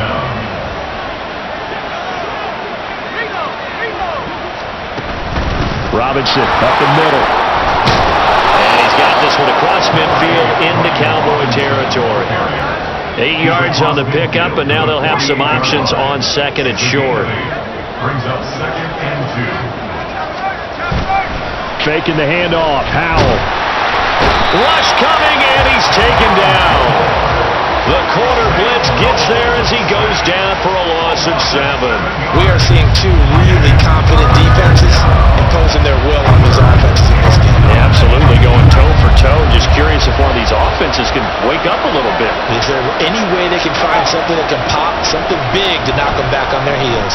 Speaker 2: Robinson up the middle. And he's got this one across midfield into Cowboy territory. 8 yards on the pickup, and now they'll have some options on 2nd and short.
Speaker 4: Brings up 2nd and 2.
Speaker 2: Faking the handoff. Howell. Rush coming, and he's taken down. The corner blitz gets there as he goes down for a loss of 7.
Speaker 3: We are seeing 2 really confident defenses imposing their will on these offenses in this game.
Speaker 2: Yeah, absolutely, going toe for toe. Just curious if one of these offenses can wake up a little bit.
Speaker 3: Is there any way they can find something that can pop, something big to knock them back on their heels?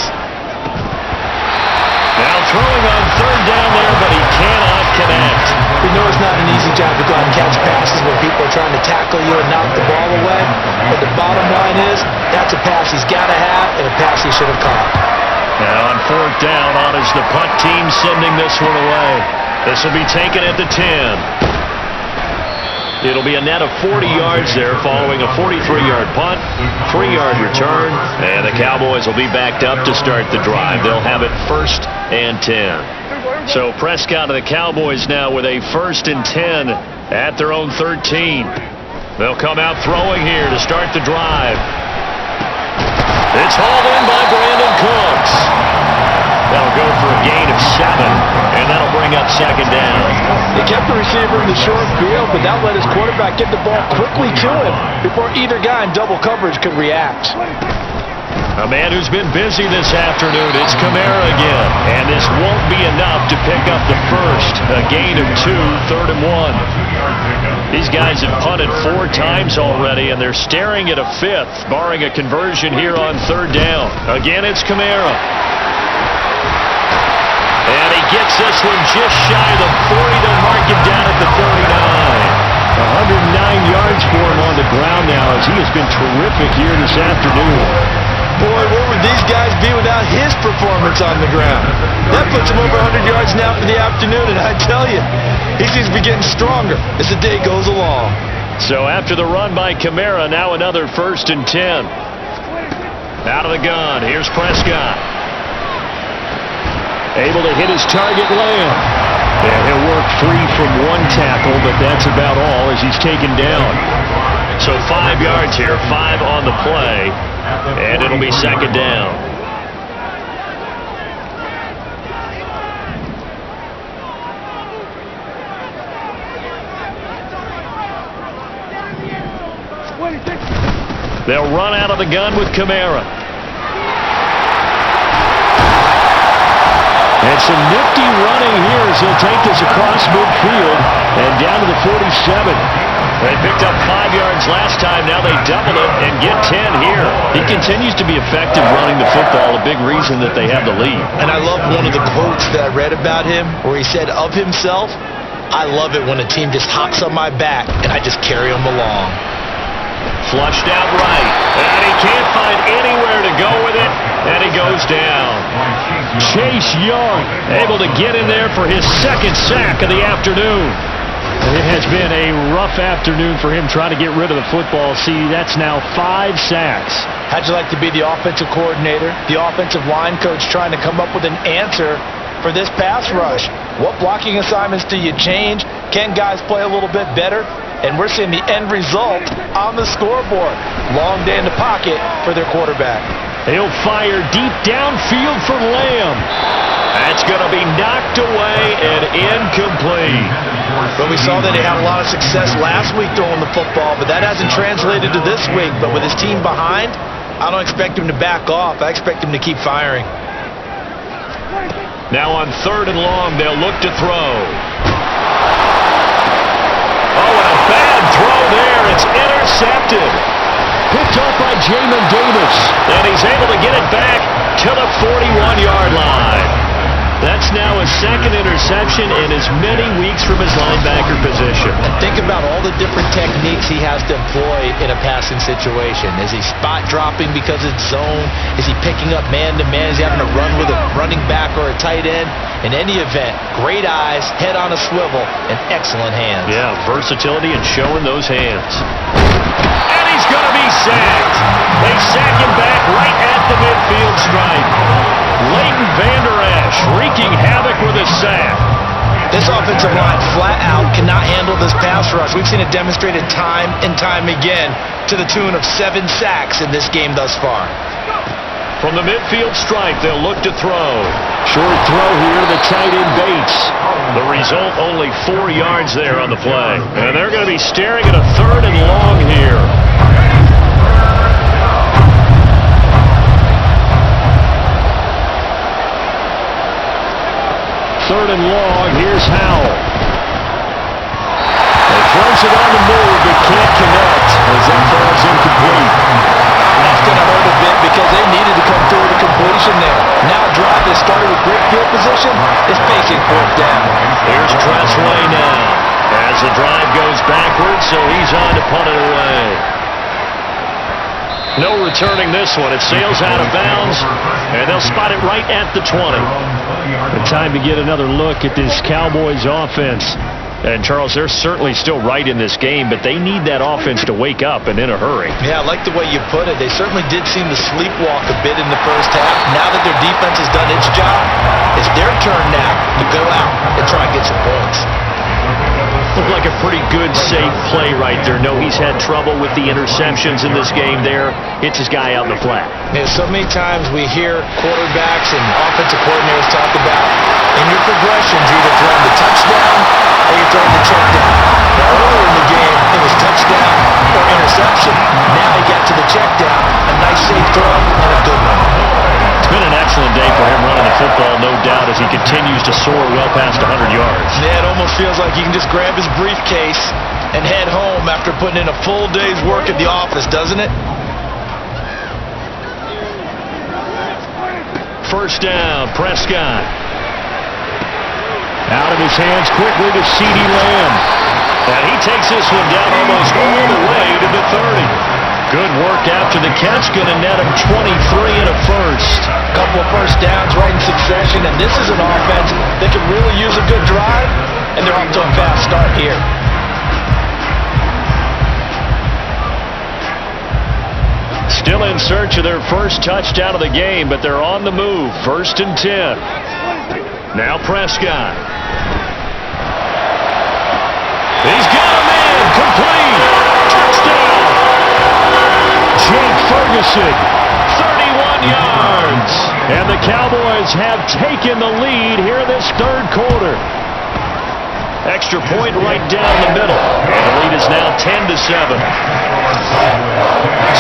Speaker 2: Now throwing on 3rd down there, but he cannot connect.
Speaker 3: We know it's not an easy job to go out and catch passes when people are trying to tackle you and knock the ball away. But the bottom line is, that's a pass he's got to have and a pass he should have caught.
Speaker 2: Now on 4th down, on is the punt team sending this one away. This will be taken at the 10. It'll be a net of 40 yards there following a 43-yard punt, 3-yard return, and the Cowboys will be backed up to start the drive. They'll have it 1st and 10. So Prescott and the Cowboys now with a 1st and 10 at their own 13. They'll come out throwing here to start the drive. It's hauled in by Brandon Cooks. That'll go for a gain of 7, and that'll bring up 2nd down.
Speaker 3: They kept the receiver in the short field, but that let his quarterback get the ball quickly to him before either guy in double coverage could react.
Speaker 2: A man who's been busy this afternoon, it's Kamara again, and this won't be enough to pick up the 1st. A gain of 2, 3rd and 1. These guys have punted 4 times already, and they're staring at a 5th, barring a conversion here on 3rd down. Again, it's Kamara. And he gets this one just shy of the 40. They'll mark him down at the 39. 109 yards for him on the ground now, as he has been terrific here this afternoon.
Speaker 3: Boy, where would these guys be without his performance on the ground? That puts him over 100 yards now for the afternoon, and I tell you, he seems to be getting stronger as the day goes along.
Speaker 2: So after the run by Kamara, now another 1st and 10. Out of the gun, here's Prescott. Able to hit his target land. And he'll work free from 1 tackle, but that's about all as he's taken down. So 5 yards here, 5 on the play, and it'll be 2nd down. They'll run out of the gun with Kamara. And some nifty running here as he'll take this across midfield and down to the 47. They picked up 5 yards last time. Now they double it and get 10 here. He continues to be effective running the football, a big reason that they have the lead.
Speaker 3: And I love one of the quotes that I read about him where he said of himself, "I love it when a team just hops on my back and I just carry them along."
Speaker 2: Flushed out right, and he can't find anywhere to go with it, and he goes down. Chase Young able to get in there for his second sack of the afternoon. It has been a rough afternoon for him trying to get rid of the football. See, that's now 5 sacks.
Speaker 3: How'd you like to be the offensive coordinator, the offensive line coach trying to come up with an answer for this pass rush? What blocking assignments do you change? Can guys play a little bit better? And we're seeing the end result on the scoreboard. Long day in the pocket for their quarterback.
Speaker 2: He'll fire deep downfield for Lamb. That's going to be knocked away and incomplete.
Speaker 3: But we saw that he had a lot of success last week throwing the football, but that hasn't translated to this week. But with his team behind, I don't expect him to back off. I expect him to keep firing.
Speaker 2: Now on 3rd and long, they'll look to throw. Oh, and a bad throw there. It's intercepted. Picked up by Jamin Davis. And he's able to get it back to the 41-yard line. That's now his second interception in as many weeks from his linebacker position.
Speaker 3: And think about all the different techniques he has to employ in a passing situation. Is he spot dropping because it's zone? Is he picking up man-to-man? Is he having to run with a running back or a tight end? In any event, great eyes, head on a swivel, and excellent hands.
Speaker 2: Yeah, versatility and showing those hands. And he's going to be sacked. They sack him back right at the midfield stripe. Leighton Vander Esch wreaking havoc with his sack.
Speaker 3: This offensive line flat out cannot handle this pass rush. We've seen it demonstrated time and time again to the tune of 7 sacks in this game thus far.
Speaker 2: From the midfield stripe, they'll look to throw. Short throw here to the tight end Bates. The result, only 4 yards there on the play. And they're going to be staring at a 3rd and long here. 3rd and long, here's Howell. He throws it on the move, but can't connect as that falls incomplete.
Speaker 3: That's going to hurt a bit because they needed to come through with a completion there. Now a drive that started with great field position is facing 4th down.
Speaker 2: Here's Tressway now as the drive goes backwards, so he's on to punt it away. No returning this one. It sails out of bounds, and they'll spot it right at the 20. The time to get another look at this Cowboys offense. And, Charles, they're certainly still right in this game, but they need that offense to wake up and in a hurry.
Speaker 3: Yeah, I like the way you put it. They certainly did seem to sleepwalk a bit in the first half. Now that their defense has done its job, it's their turn now to go out and try and get some points.
Speaker 2: Looked like a pretty good, safe play right there. No, he's had trouble with the interceptions in this game there. Hits his guy out in the flat.
Speaker 3: Yeah, so many times we hear quarterbacks and offensive coordinators talk about in your progressions, you're either throwing the touchdown or you're throwing the check down. Now, earlier in the game, it was touchdown or interception. Now he got to the check down, a nice safe throw, and a good one.
Speaker 2: It's been an excellent day for him running the football, no doubt, as he continues to soar well past 100 yards.
Speaker 3: Yeah, it almost feels like he can just grab his briefcase and head home after putting in a full day's work at the office, doesn't it?
Speaker 2: First down, Prescott. Out of his hands quickly to CeeDee Lamb. And he takes this one down almost all the way to the 30. Good work after the catch, going to net him 23 and a first.
Speaker 3: Couple of first downs right in succession, and this is an offense that can really use a good drive, and they're off to a fast start here.
Speaker 2: Still in search of their first touchdown of the game, but they're on the move. 1st and 10. Now Prescott. He's got him in. Complete. Touchdown. Jake Ferguson, 31 yards. And the Cowboys have taken the lead here in this 3rd quarter. Extra point right down the middle. And the lead is now 10-7.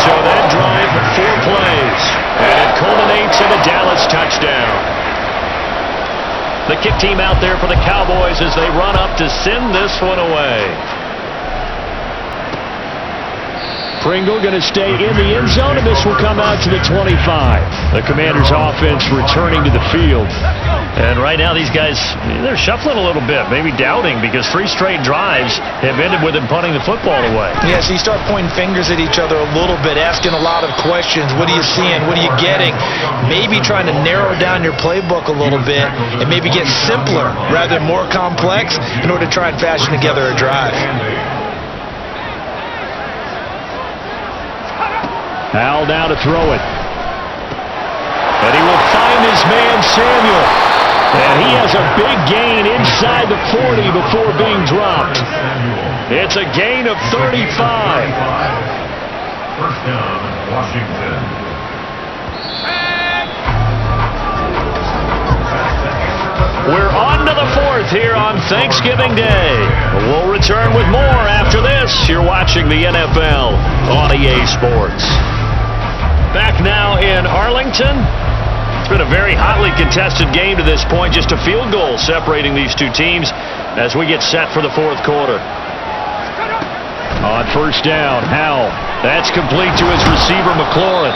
Speaker 2: So that drive, 4 plays. And it culminates in a Dallas touchdown. The kick team out there for the Cowboys as they run up to send this one away. Pringle going to stay in the end zone, and this will come out to the 25. The Commanders' offense returning to the field.
Speaker 7: And right now these guys, they're shuffling a little bit, maybe doubting, because 3 straight drives have ended with them punting the football away.
Speaker 3: Yeah, so you start pointing fingers at each other a little bit, asking a lot of questions. What are you seeing? What are you getting? Maybe trying to narrow down your playbook a little bit and maybe get simpler rather than more complex in order to try and fashion together a drive.
Speaker 2: Howell now to throw it. And he will find his man Samuel. And he has a big gain inside the 40 before being dropped. It's a gain of 35.
Speaker 4: First down, Washington.
Speaker 2: We're on to the 4th here on Thanksgiving Day. We'll return with more after this. You're watching the NFL on EA Sports. Back now in Arlington. It's been a very hotly contested game to this point. Just a field goal separating these two teams as we get set for the 4th quarter. On first down, Howell. That's complete to his receiver, McLaurin.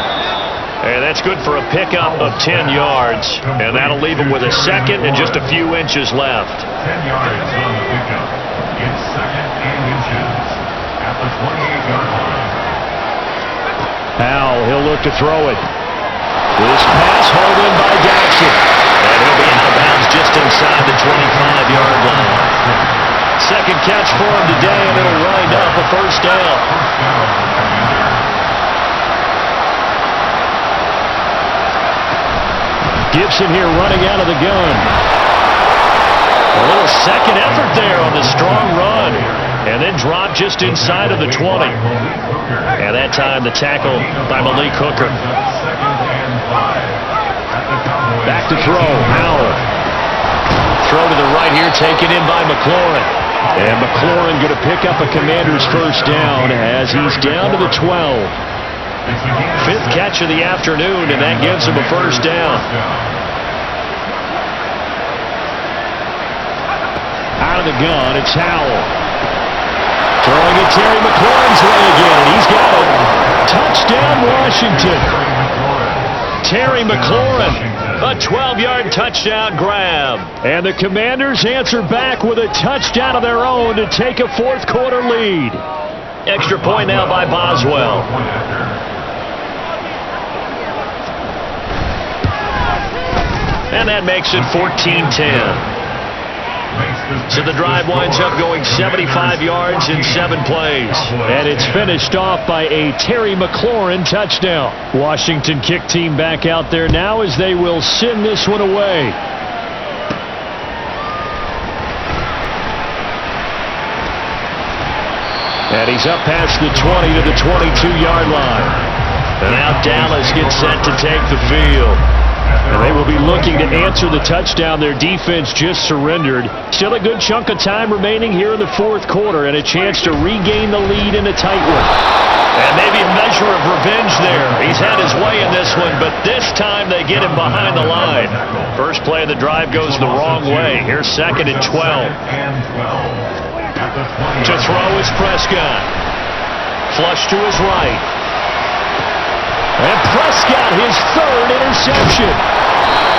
Speaker 2: And that's good for a pickup of 10 yards. And that'll leave him with a second and just a few inches left.
Speaker 4: 10 yards on the pickup. It's second and inches at the 28-yard line.
Speaker 2: Howell, he'll look to throw it. This pass hauled in by Jackson. And he'll be out of bounds just inside the 25-yard line. Second catch for him today, and it'll wind up a first down. Gibson here running out of the gun. A little second effort there on the strong run. And then dropped just inside of the 20. And that time the tackle by Malik Hooker. Back to throw, Howell. Throw to the right here, taken in by McLaurin. And McLaurin going to pick up a Commander's first down as he's down to the 12. 5th catch of the afternoon, and that gives him a first down. Out of the gun, it's Howell. Throwing it Terry McLaurin's way again, and he's got it. Touchdown, Washington. Terry McLaurin, a 12-yard touchdown grab. And the Commanders answer back with a touchdown of their own to take a 4th quarter lead. Extra point now by Boswell. And that makes it 14-10. So the drive winds up going 75 yards in 7 plays. And it's finished off by a Terry McLaurin touchdown. Washington kick team back out there now as they will send this one away. And he's up past the 20 to the 22-yard line. And now Dallas gets set to take the field. And they will be looking to answer the touchdown their defense just surrendered. Still a good chunk of time remaining here in the 4th quarter and a chance to regain the lead in a tight one. And maybe a measure of revenge there. He's had his way in this one, but this time they get him behind the line. First play of the drive goes the wrong way. Here's 2nd and 12. To throw is Prescott. Flush to his right. And Prescott, his 3rd interception.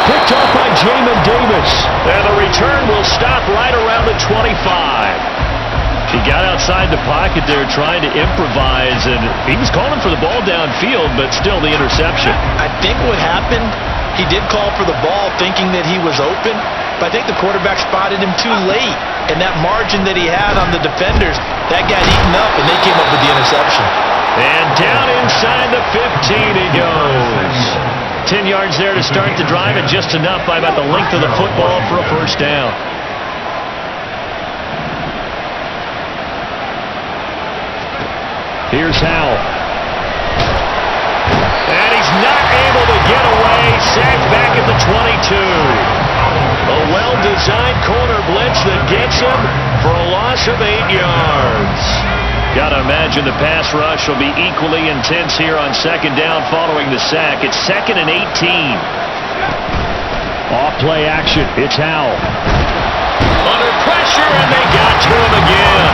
Speaker 2: Picked off by Jamin Davis. And the return will stop right around the 25. He got outside the pocket there trying to improvise, and he was calling for the ball downfield, but still the interception.
Speaker 3: I think what happened, he did call for the ball thinking that he was open, but I think the quarterback spotted him too late. And that margin that he had on the defenders, that got eaten up, and they came up with the interception.
Speaker 2: And down inside the 15 he goes. 10 yards there to start the drive, and just enough by about the length of the football for a first down. Here's Howell. And he's not able to get away. Sacked back at the 22. A well-designed corner blitz that gets him for a loss of 8 yards. Got to imagine the pass rush will be equally intense here on second down following the sack. It's 2nd and 18.
Speaker 7: Off play action. It's Howell.
Speaker 2: Under pressure, and they got to him again.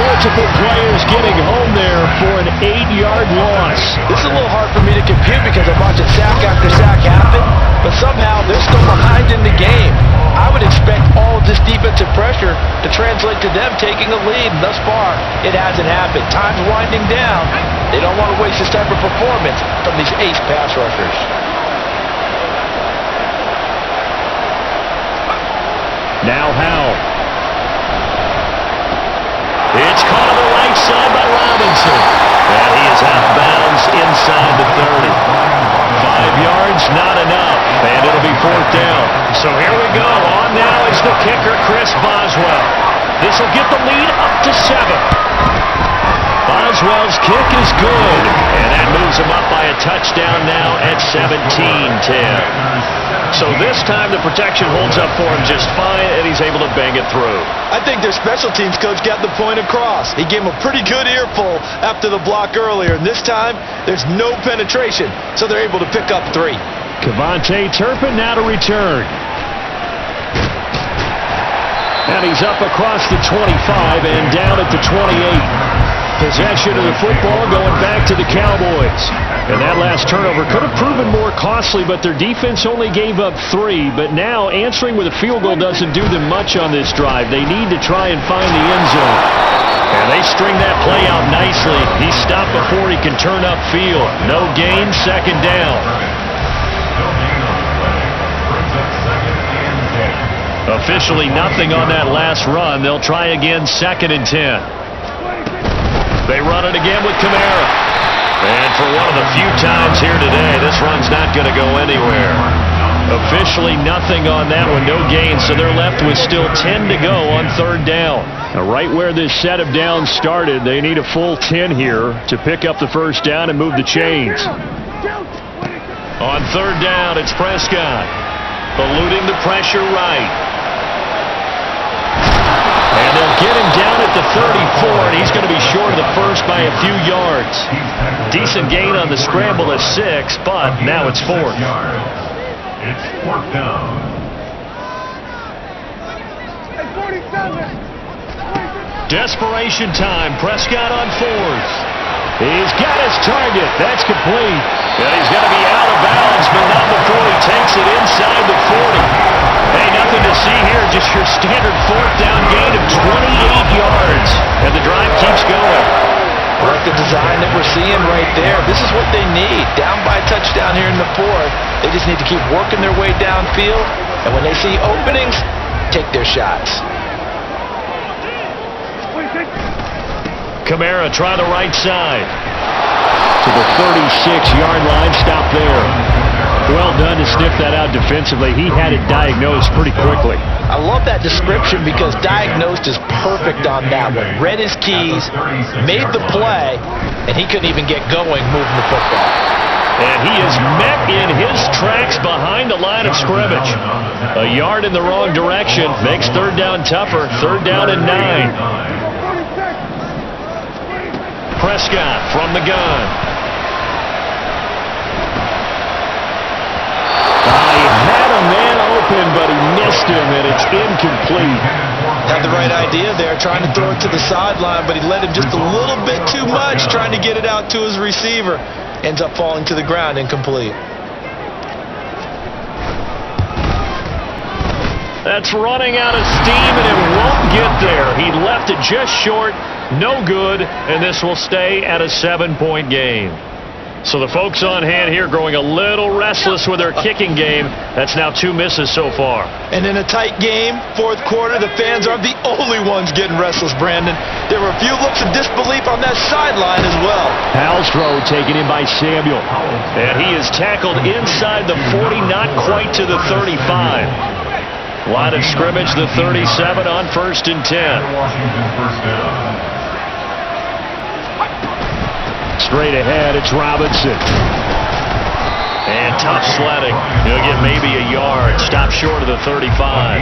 Speaker 7: Multiple players getting home there for an 8-yard loss.
Speaker 3: This is a little hard for me to compute because I'm watching sack after sack happen, but somehow they're still behind in the game. I would expect all of this defensive pressure to translate to them taking a lead, and thus far, it hasn't happened. Time's winding down. They don't want to waste this type of performance from these ace pass rushers.
Speaker 7: Now Howell.
Speaker 2: It's caught on the right side by Robinson. And he is out of bounds inside the 30. 5 yards, not enough. And it'll be 4th down. So here we go. On now is the kicker, Chris Boswell. This will get the lead up to 7. Boswell's kick is good. And that moves him up by a touchdown now at 17-10. So this time the protection holds up for him just fine, and he's able to bang it through.
Speaker 3: I think their special teams coach got the point across. He gave him a pretty good earful after the block earlier, and this time there's no penetration, so they're able to pick up 3.
Speaker 7: Kevontae Turpin now to return. And he's up across the 25 and down at the 28. Possession of the football going back to the Cowboys. And that last turnover could have proven more costly, but their defense only gave up 3. But now answering with a field goal doesn't do them much on this drive. They need to try and find the end zone.
Speaker 2: And they string that play out nicely. He stopped before he can turn upfield. No gain, 2nd down. Officially nothing on that last run. They'll try again, 2nd and 10. They run it again with Kamara. And for one of the few times here today, this run's not going to go anywhere. Officially nothing on that one, no gain, so they're left with still 10 to go on 3rd down.
Speaker 7: Now, right where this set of downs started, they need a full 10 here to pick up the 1st down and move the chains.
Speaker 2: On 3rd down, it's Prescott. Eluding the pressure right. And they'll get him down at the 34, and he's going to be short of the first by a few yards. Decent gain on the scramble at 6, but now it's 4th.
Speaker 4: It's 4th down.
Speaker 2: Desperation time. Prescott on 4th. He's got his target. That's complete. And he's going to be out of bounds, but not before he takes it inside the 40. Hey, nothing to see here. Just your standard 4th down gain of 28 yards. And the drive keeps going.
Speaker 3: I like the design that we're seeing right there. This is what they need. Down by a touchdown here in the 4th. They just need to keep working their way downfield. And when they see openings, take their shots.
Speaker 2: Kamara try the right side.
Speaker 7: To the 36-yard line, stop there. Well done to sniff that out defensively. He had it diagnosed pretty quickly.
Speaker 3: I love that description because diagnosed is perfect on that one. Read his keys, made the play, and he couldn't even get going moving the football.
Speaker 2: And he is met in his tracks behind the line of scrimmage. A yard in the wrong direction makes 3rd down tougher. 3rd down and 9. Prescott from the gun.
Speaker 7: He had a man open, but he missed him, and it's incomplete.
Speaker 3: Had the right idea there, trying to throw it to the sideline, but he let him just a little bit too much, trying to get it out to his receiver. Ends up falling to the ground, incomplete.
Speaker 2: That's running out of steam, and it won't get there. He left it just short, no good, and this will stay at a 7-point game. So the folks on hand here growing a little restless with their kicking game. That's now 2 misses so far.
Speaker 3: And in a tight game, 4th quarter, the fans aren't the only ones getting restless, Brandon. There were a few looks of disbelief on that sideline as well.
Speaker 7: Howell's throw taken in by Samuel.
Speaker 2: And he is tackled inside the 40, not quite to the 35. Line of scrimmage, the 37 on 1st and 10.
Speaker 4: Washington 1st down.
Speaker 7: Straight ahead, it's Robinson.
Speaker 2: And tough sledding. He'll get maybe a yard. Stop short of the 35.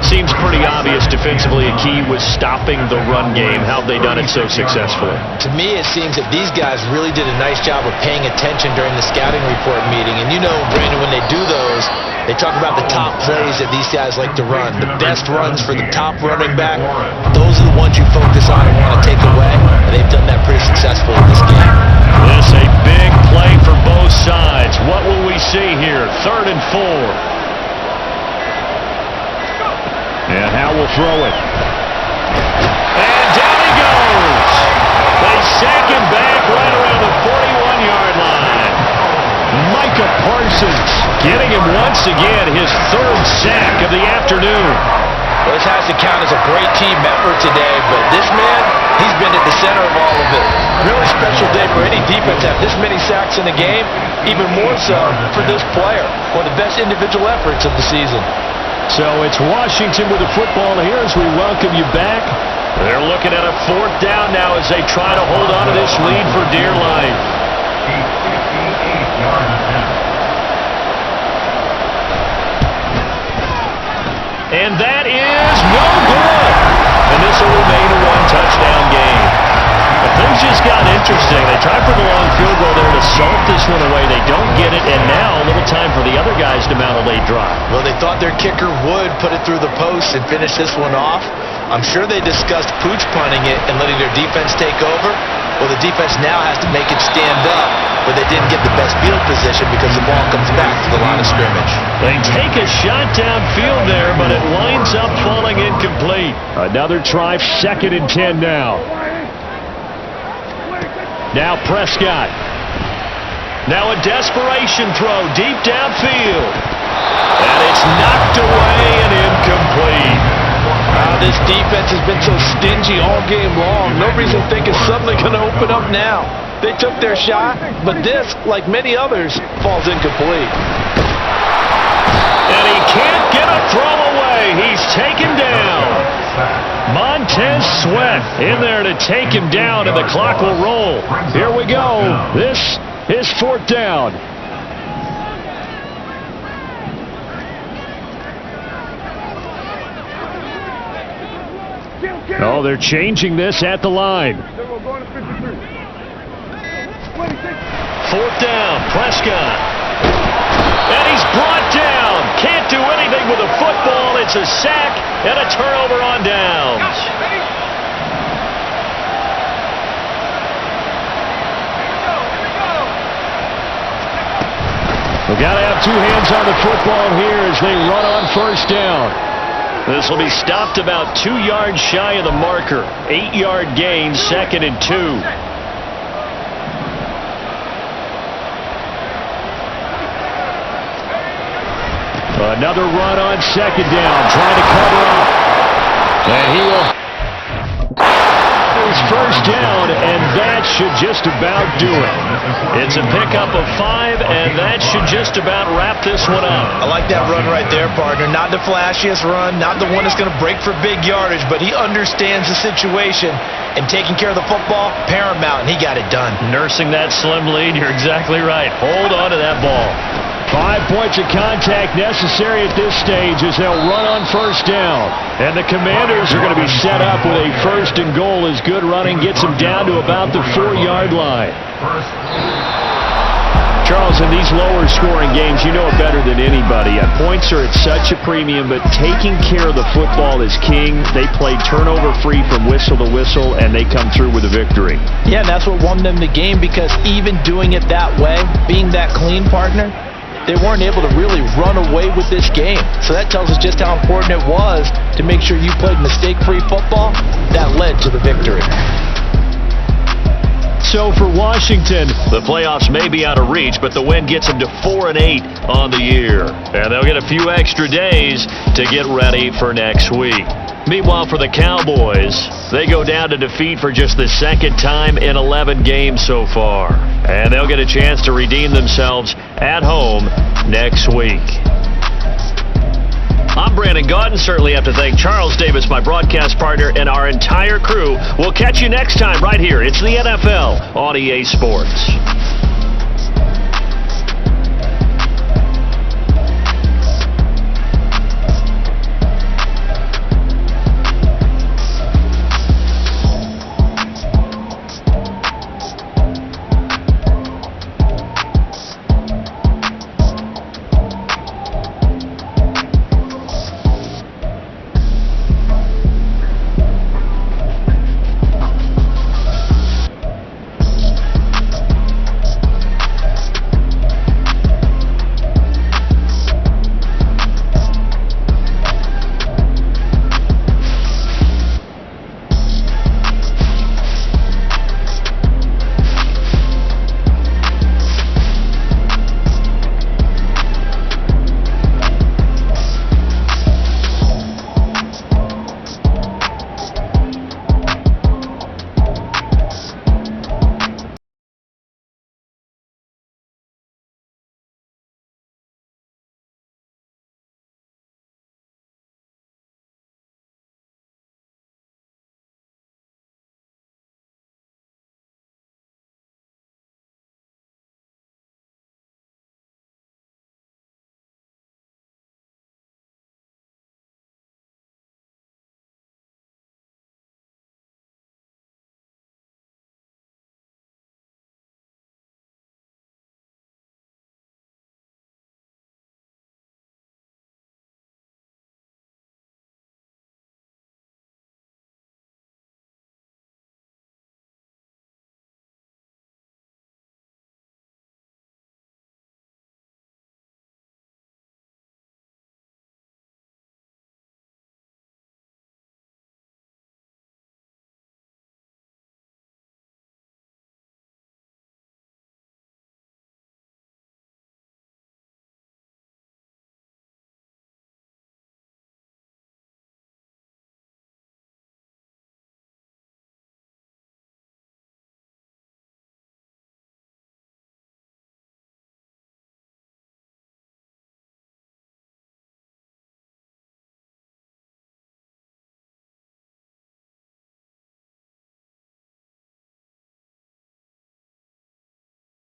Speaker 2: Seems pretty obvious defensively a key was stopping the run game. How have they done it so successfully?
Speaker 3: To me, it seems that these guys really did a nice job of paying attention during the scouting report meeting. And you know, Brandon, when they do those, they talk about the top plays that these guys like to run. The best runs for the top running back, those are the ones you focus on and want to take away. And they've done that pretty successfully in this game.
Speaker 2: This a big play for both sides. What will we see here? 3rd and 4. And Howe will throw it. And down he goes. They sack him back right around the 41-yard line. Micah Parsons getting him once again, his 3rd sack of the afternoon.
Speaker 3: Well, this has to count as a great team effort today, but this man, he's been at the center of all of it. Really special day for any defense to have this many sacks in a game, even more so for this player. One of the best individual efforts of the season.
Speaker 7: So it's Washington with the football here as we welcome you back.
Speaker 2: They're looking at a 4th down now as they try to hold on to this lead for dear life. And that is no good. And this will remain a 1-touchdown game. But things just got interesting. They tried for the long field goal there to salt this one away. They don't get it, and now a little time for the other guys to mount a late drive.
Speaker 3: Well, they thought their kicker would put it through the post and finish this one off. I'm sure they discussed pooch punting it and letting their defense take over. Well, the defense now has to make it stand up, but they didn't get the best field position because the ball comes back to the line of scrimmage.
Speaker 2: They take a shot downfield there, but it winds up falling incomplete.
Speaker 7: Another try, 2nd and 10 now. Now Prescott. Now a desperation throw deep downfield. And it's knocked away and incomplete.
Speaker 3: This defense has been so stingy all game long. No reason to think it's suddenly going to open up now. They took their shot, but this, like many others, falls incomplete.
Speaker 2: And he can't get a throw away. He's taken down. Montez Sweat in there to take him down, and the clock will roll.
Speaker 7: Here we go. This is 4th down. Oh, they're changing this at the line.
Speaker 2: 4th down, Prescott. And he's brought down. Can't do anything with the football. It's a sack and a turnover on downs.
Speaker 7: We've got to have 2 hands on the football here as they run on 1st down.
Speaker 2: This will be stopped about 2 yards shy of the marker. 8-yard gain, 2nd and 2.
Speaker 7: Another run on 2nd down, trying to cover up. And he will. His 1st down, and that should just about do it.
Speaker 2: It's a pickup of 5, and that should just about wrap this one up.
Speaker 3: I like that run right there, partner. Not the flashiest run, not the one that's going to break for big yardage, but he understands the situation, and taking care of the football, paramount, and he got it done.
Speaker 2: Nursing that slim lead, you're exactly right. Hold on to that ball.
Speaker 7: 5 points of contact necessary at this stage as they'll run on 1st down. And the Commanders are going to be set up with a 1st and goal as good running gets them down to about the 4-yard line. Charles, in these lower scoring games, you know it better than anybody. Points are at such a premium, but taking care of the football is king. They play turnover free from whistle to whistle, and they come through with a victory.
Speaker 3: Yeah, and that's what won them the game, because even doing it that way, being that clean, partner, they weren't able to really run away with this game. So that tells us just how important it was to make sure you played mistake-free football. That led to the victory.
Speaker 7: So for Washington,
Speaker 2: the playoffs may be out of reach, but the win gets them to 4-8 on the year. And they'll get a few extra days to get ready for next week. Meanwhile, for the Cowboys, they go down to defeat for just the 2nd time in 11 games so far. And they'll get a chance to redeem themselves at home next week. I'm Brandon Gaudin. Certainly have to thank Charles Davis, my broadcast partner, and our entire crew. We'll catch you next time right here. It's the NFL on EA Sports.